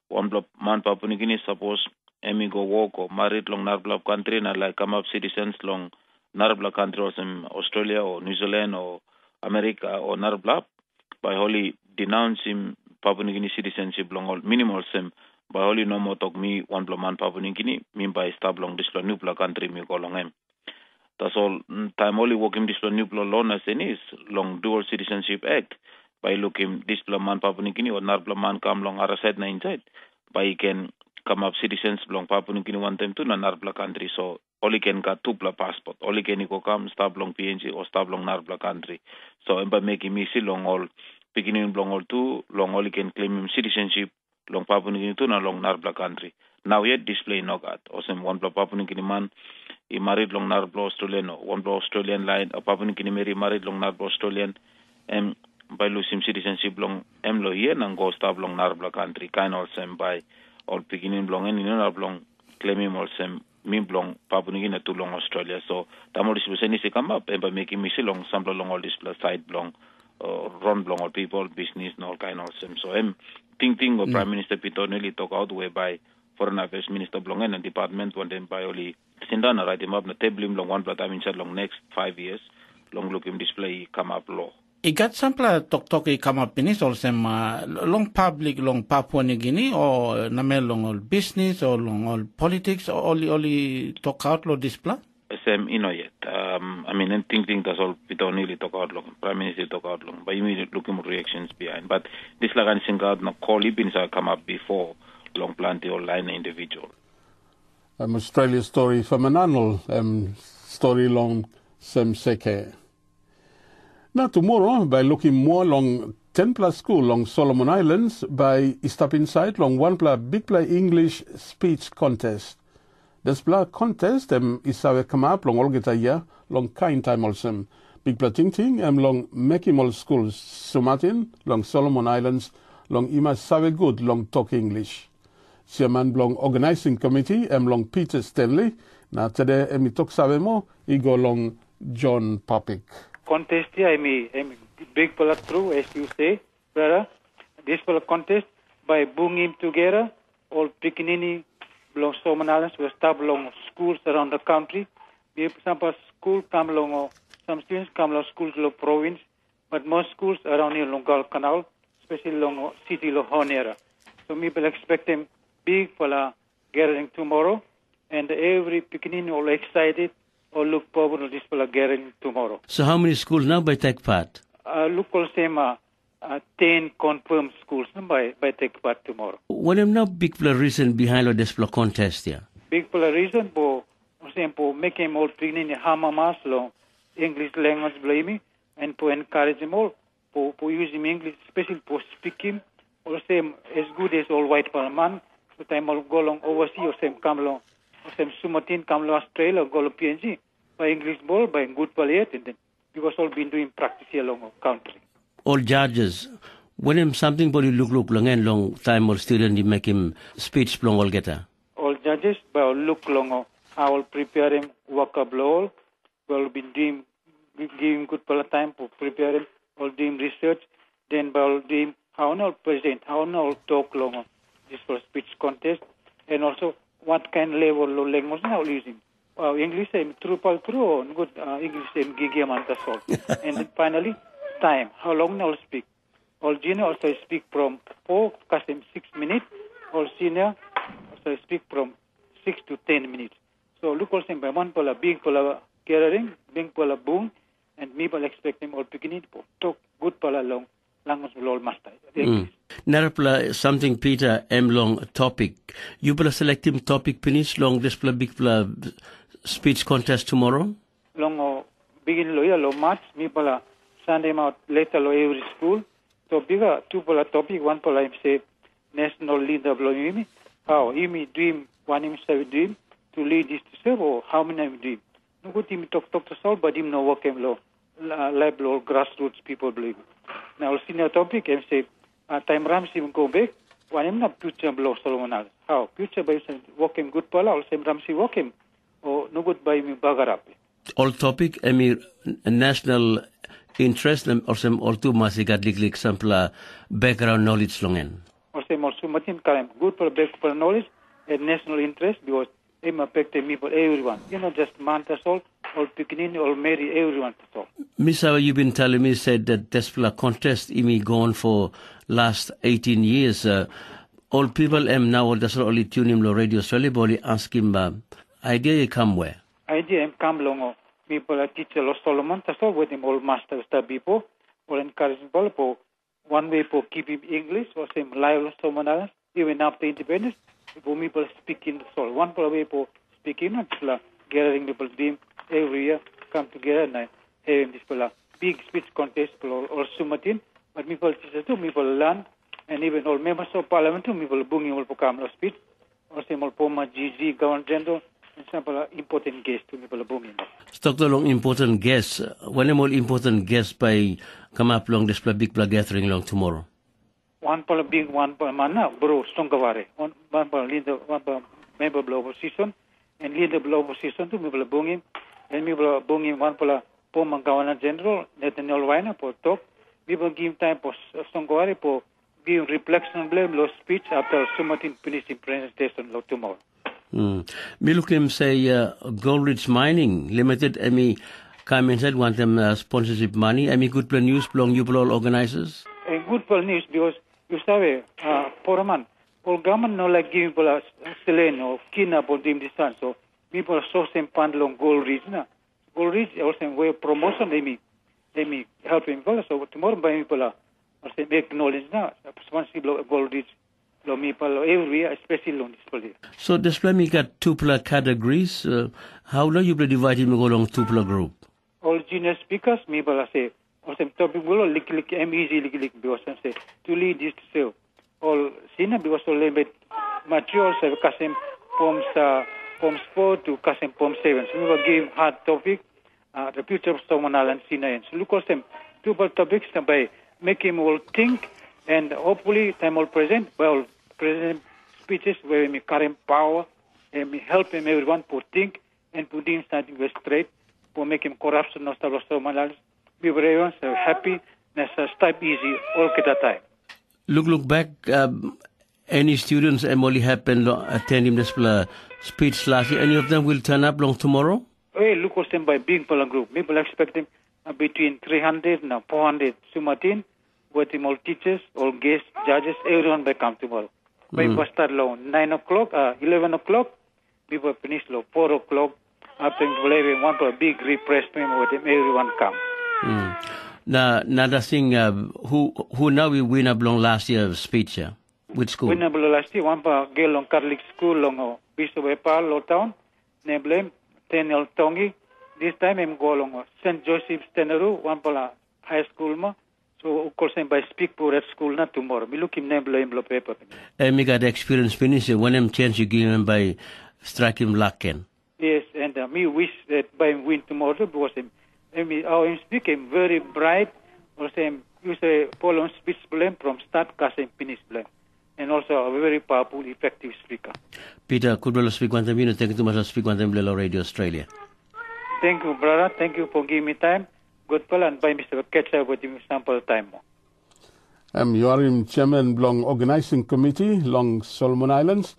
one block man Papua New Guinea suppose emi go walk or married long Narbla country na like come up citizens long Narbla country or some Australia or New Zealand or America or Narbla by holy denounce him Papua New Guinea citizenship long all minimal sim by holy no more talk me one block man Papua New Guinea mean by stab long this new country me go long him. That's all time only working this new law as is long dual citizenship act by looking this man Papua New Guinea or Narbla man come long other side na inside by he can come up citizens belong Papua New Guinea one time to Narbla country so only can got two passport only can go come stop long PNG or stop long Narbla country so by making me see long all beginning long all two long only can claim him citizenship long Papua New Guinea to long Narbla country now yet display no got or some one Papua New Guinea man he married long Narbla Australian or one Australian line or Papua New Guinea married long Narbla Australian and by losing citizenship long emlo here and go stop long Narbla country kind of same by all beginning long and in long claiming also me long Papua New Guinea to long Australia so tamol is come up and by making me see long sample long all this plus side long run long all people business and all kind of same so think of Prime Minister Peter O'Neill talk out whereby Foreign Affairs Minister belong and department one then by only Sindana write him up na table him long one but I mean long next 5 years long look him display come up law. I got sample tok come up in this also long public long Papua New Guinea or namel long all business or long all politics or only talk out lo display. Same yet. I mean and think that's all Peter O'Neill talk out long Prime Minister talk out long but immediate looking at reactions behind but this like anything out no call been come up before long plenty or line individual. Australia story from an annual story long sem seke. Now tomorrow, by looking more along 10 plus school along Solomon Islands, by step inside long one plus big play English speech contest. This play contest is our come up long all get a year long kind time also. Big play ting long make him all schools Sumatin long Solomon Islands long ima save good long talk English. Chairman long organizing committee long Peter Stanley. Now today talk save more he go long John Popik. Contest here, I'm big pull through, as you say, brother. This pull contest by bringing together all Pikinini, belong Solomon Islands, we start along schools around the country. We have some school come along, some students come along schools along province, but most schools around here along Gulf Canal, especially along city along Honera. So people expect them big for a gathering tomorrow, and every Pikinini all excited. Or look forward to this for gathering tomorrow. So how many schools now by take part? Look also 10 confirmed schools by take part tomorrow. What is now big reason behind this contest here? Big reason for making all beginning hamamas long English language blaming and to encourage them all for using English, especially for speaking. Or same as good as all white man. So time all go along overseas or same come along. Some Sumatin come to Australia, go to PNG, by English ball, by good palliate, and then because all been doing practice here along the country. All judges, when him something body look long and long time or student you make him speech long all getter. All judges, by all look long, how all prepare him work up all, well been doing giving good time for prepare him, all doing research, then by all doing how now present, how now talk long this for speech contest, and also what kind of level of language now using? English and true or good English and gigamanta salt. And then finally, time. How long now speak? All junior also speak from 4 custom 6 minutes. All senior also speak from 6 to 10 minutes. So look also by one pola big pola gathering, big pola boom, and me will expect them all beginning to talk good pola long language below master. Narapla something Peter M long topic. You will select him topic finish long this big speech contest tomorrow? Long begin lo March, me pala send him out later lo every school. So bigger two pala topic, one pala him say national leader below me. How he dream, one him say dream to lead this to serve or how many him dream. No good him talk to solve, but him no work him lo lab lo grassroots people believe. Now senior topic him say time Ramsey go back. One him not future below Solomon. How future by work him good pala or same Ramsey work him or no good by me bagarap. All topic national interest or some or two masigat sample background knowledge longen. Or same also matin kalem good for background knowledge and national interest because it affect people everyone. You know, just man that's all picking or marry everyone that's all. Misa, you've been telling me said that this contest imi gone for last 18 years. All people now that's only tune him lo radio Australia boli ask him idea you come where? Idea am come long people a teacher lo Solomon that's all with him all master star people or encouraging people one way for keep him English or same live lo Solomon even after independence for people speak in the soul. One way for speaking gathering people team every year come together and having this big speech contest or sumatin but people teachers too people learn and even all members of parliament too people bunging will come to speech or same all poma GG government general and some important guests to people bunging. Stock long important guests. One of more important guests by come up long this big gathering long tomorrow. One pala big one pala mana bro stongaware. One pala leader one pala member of opposition and leader of opposition to people bunging and people bunging one pala poma governor general Nathaniel Waina for talk. People give time for stongaware for give reflection blame lo speech after Sumatin finishing presentation lo tomorrow. Me look him say Goldridge Mining Limited. Come inside want them sponsorship money. Good plan news belong you all organizers. A good plan news because you say for a man all government no like giving people selene or kidnap or dim distance. So people so same fund long Goldridge na. Goldridge also way of promotion they me help him well. So tomorrow by people also make knowledge na responsible Goldridge. Every especially on display. So display me got two categories. How long you divide him go along two group? All junior speakers, me say, or some topic will lick easy because I say to lead this to sell. All senior because all limit materials have custom forms 4 to custom form 7. So we will give hard topic, the future of someone and senior. So look at them two topics by make him all think. And hopefully, time will present speeches where we current power and we help him everyone to think and to do something very straight for making corruption not so much. We were everyone so happy and step easy all the time. Look back. Any students only happen attending this speech last year. Any of them will turn up long tomorrow? Hey, look at them by big group. People expecting between 300 and 400 Sumatin. With him all teachers, all guests, judges, everyone will come tomorrow. By start low 9 o'clock, 11 o'clock, people finish low 4 o'clock. After one for a big refreshment with him, everyone come. Now, another thing, who now we win up long last year's speech, which school? Win up last year, one for girl on Catholic school, long Bishop Epal, low town, name Daniel Tongi. This time I'm go along St. Joseph's Tenaru, one for high school ma. So, of course, I speak for that school not tomorrow. We look him name lo paper. And we got experience finish when him chance you give him by striking luck. Yes, and me wish that by him win tomorrow because him speak him very bright. Also, you say follow speech blame from start cause him finish blame. And also a very powerful, effective speaker. Peter, could you speak one time? Thank you too much for speak one time Radio Australia. Thank you, brother. Thank you for giving me time. Good pala and by Mr. Catch up with him sample time. You are in chairman long organizing committee long Solomon Islands,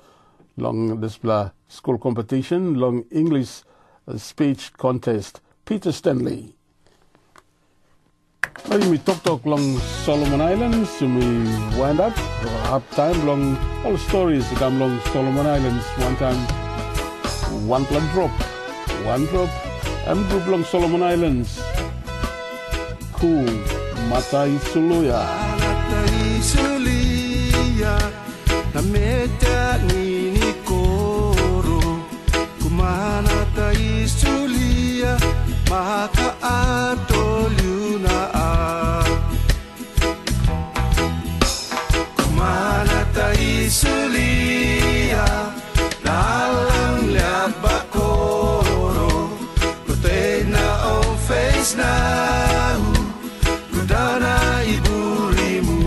long this school competition, long English speech contest. Peter Stanley. We talk long Solomon Islands, we wind up time long all stories come long Solomon Islands one time one drop group long Solomon Islands. Matai Suluya. isulia na meta nini koro kumana ta isulia maka atoliuna a kumana ta isulia lalang liat bakoro kutena on face now kudana iburimu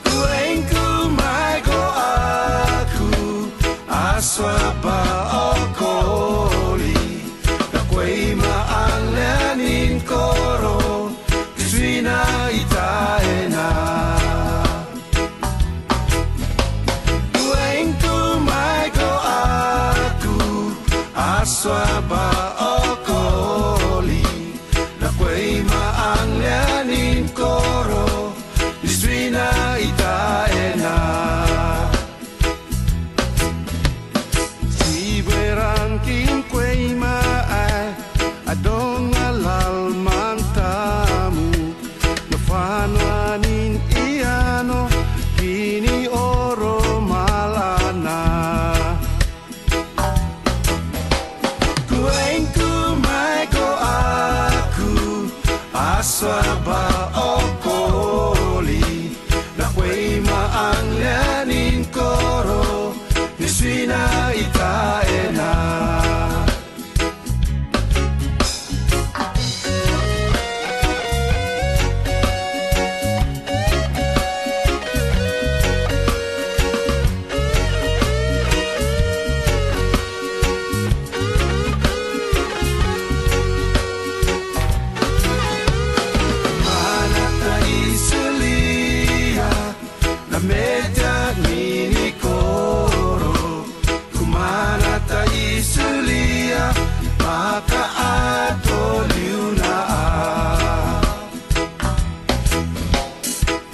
kuengku maigo aku aswaba okoli nakwei maanglanin koro kiswina itaena kuengku maigo aku aswaba okoli nakwei maanglanin koro kiswina itaena Siberangking kwei maae adong alal mantamu nafananin iano kini oro malana kuengku maigo aku aswaba okoli nakwei maanglanin koro niswina itaena Mana ta isulia na meja nini koro kumana ta isulia maka atoliuna a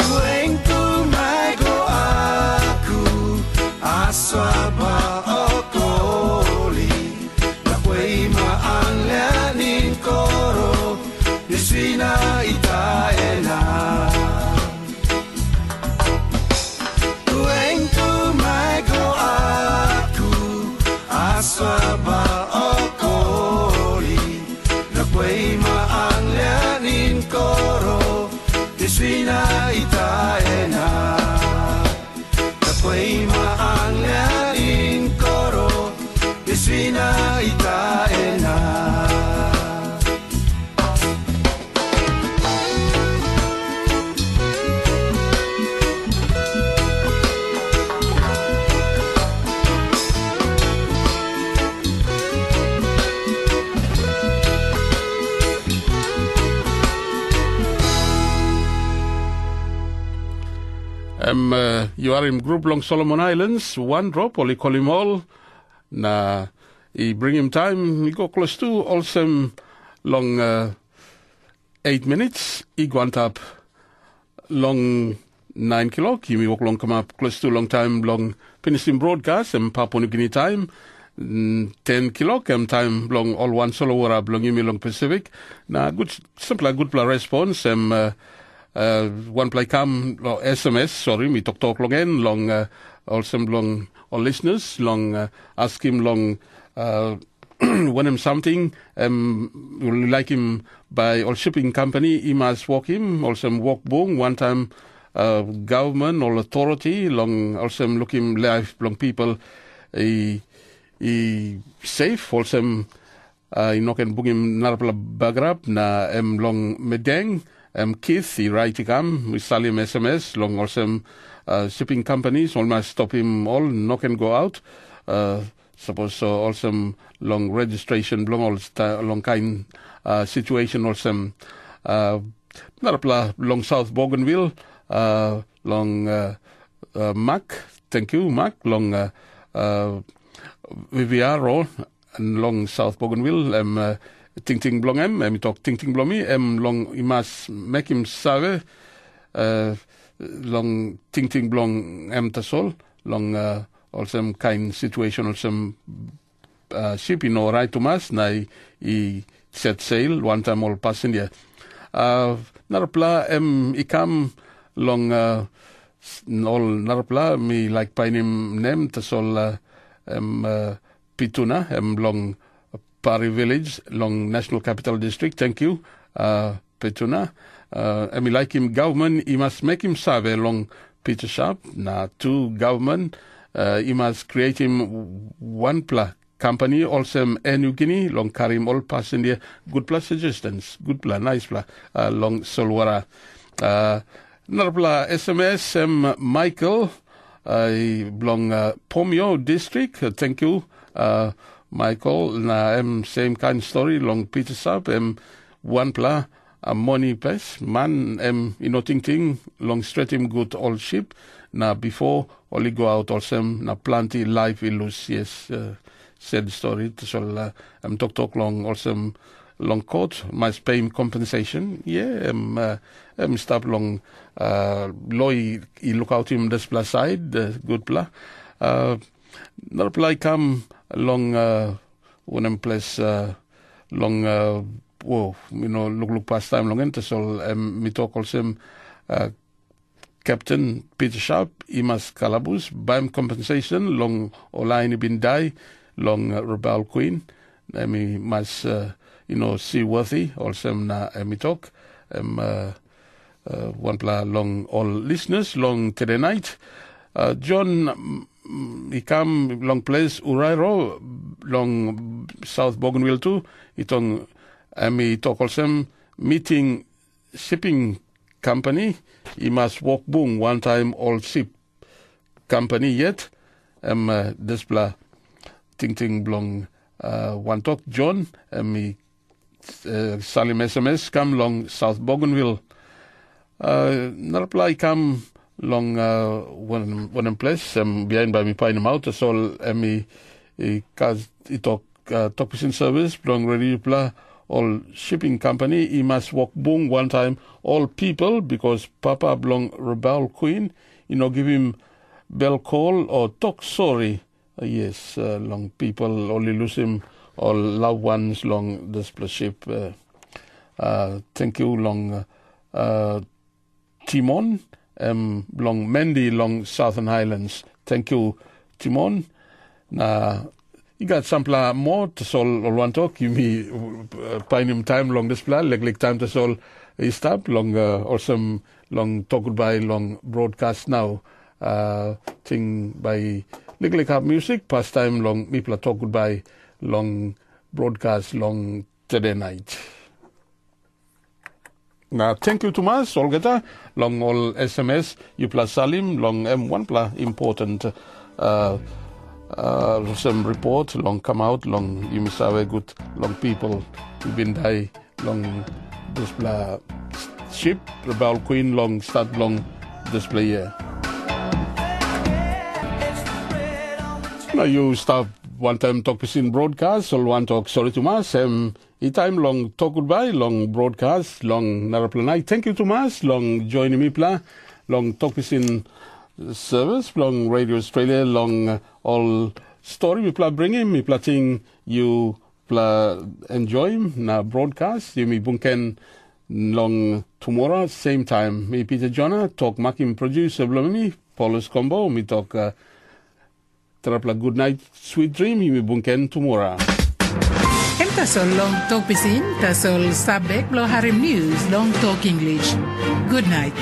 kuengku maigo aku aswaba okoli nakwei maanglanin koro niswina itaena kuengku maigo aku aswaba okoli nakwei maanglanin koro niswina itaena nakwei maanglanin koro niswina itaena You are in group long Solomon Islands, one drop, only call him all. Na, he bring him time, he go close to, also long 8 minutes, he go on top long 9 o'clock, he walk long come up close to long time, long finishing broadcast, and Papua New Guinea time, 10 o'clock, time long all one solo wara long Yumi long Pacific. Na, good, simple, good response, one play come SMS, sorry, me talk long long also long all listeners, long ask him long when him something, will like him by all shipping company, he must walk him, also walk boom, one time government or authority, long also look him live long people he safe, also he no can book him narapla bagrap na long medeng. Keith, he write him, we sell him SMS, long also shipping companies, almost stop him all, no can go out. Suppose also long registration, long kind situation, also long South Bougainville, long Mac, thank you, Mac, long VVR, all, and long South Bougainville, Ting Ting Blong em talk Ting Ting Blong long imas make him save long Ting Ting Blong tasol long also kind situation also ship right to mas na I set sail one time all passenger Narapla ikam long all narapla mi like painim nem tasol Pituna long Pari Village long National Capital District. Thank you, Pituna. Mi like him government. He must make him save long Peter Sharp. Na two government. He must create him one pla company also New Guinea long Karim all passenger good plus suggestions good pla nice pla long Solwara Narpla SMS Michael long Pomio district. Thank you Michael na same kind story long Peter Sub one pla money place man ting long straight him good old ship na before only go out also na plenty life illus yes said story so talk long also long court must pay him compensation stop long loy he look out him this plus side good pla not apply come long one place long look past time long into so me talk also Captain Peter Sharp, he must calabus, buy him compensation, long Olaini bin die, long Rebel Queen, me must, seaworthy, also na me talk, one pla long all listeners, long today night. John, he come long place, Urairo, long South Bougainville too, he talk also meeting shipping company, he must walk boom one time all ship company yet this blah ting blong one talk John me Salim SMS come long South Bougainville reply come long one place behind by me pine him out so me cause he talk Tok Pisin service long ready reply all shipping company, he must walk boom one time, all people, because Papa belong Rebel Queen, give him bell call or talk sorry. Yes, long people only lose him, all loved ones long this ship. Thank you, long Timon, long Mendy, long Southern Highlands. Thank you, Timon. You got some more to solve or one talk. You me pine him time long this plan, like time to solve a stop long or some long talk goodbye long broadcast now. Thing by like have music, past time long people talk goodbye long broadcast long today night. Now thank you Thomas, all geta long all SMS, you plus Salim, long M1 plus important some report long come out long you must have a good long people who been die long display ship Rebel Queen long start long display here. Now you stop one time Tok Pisin broadcast or one talk sorry Thomas e time long talk goodbye long broadcast long naraplanai. Thank you Thomas long joining me pla long Tok Pisin service long Radio Australia long all story we pla bring him me plating you pla enjoy him na broadcast you me bunken long tomorrow same time me Peter Jonna talk makim producer me Paulus Combo me talk terapla good night sweet dream me bunken tomorrow Tasol long Tok Pisin tasol sabek lo harim news long talk English. Good night.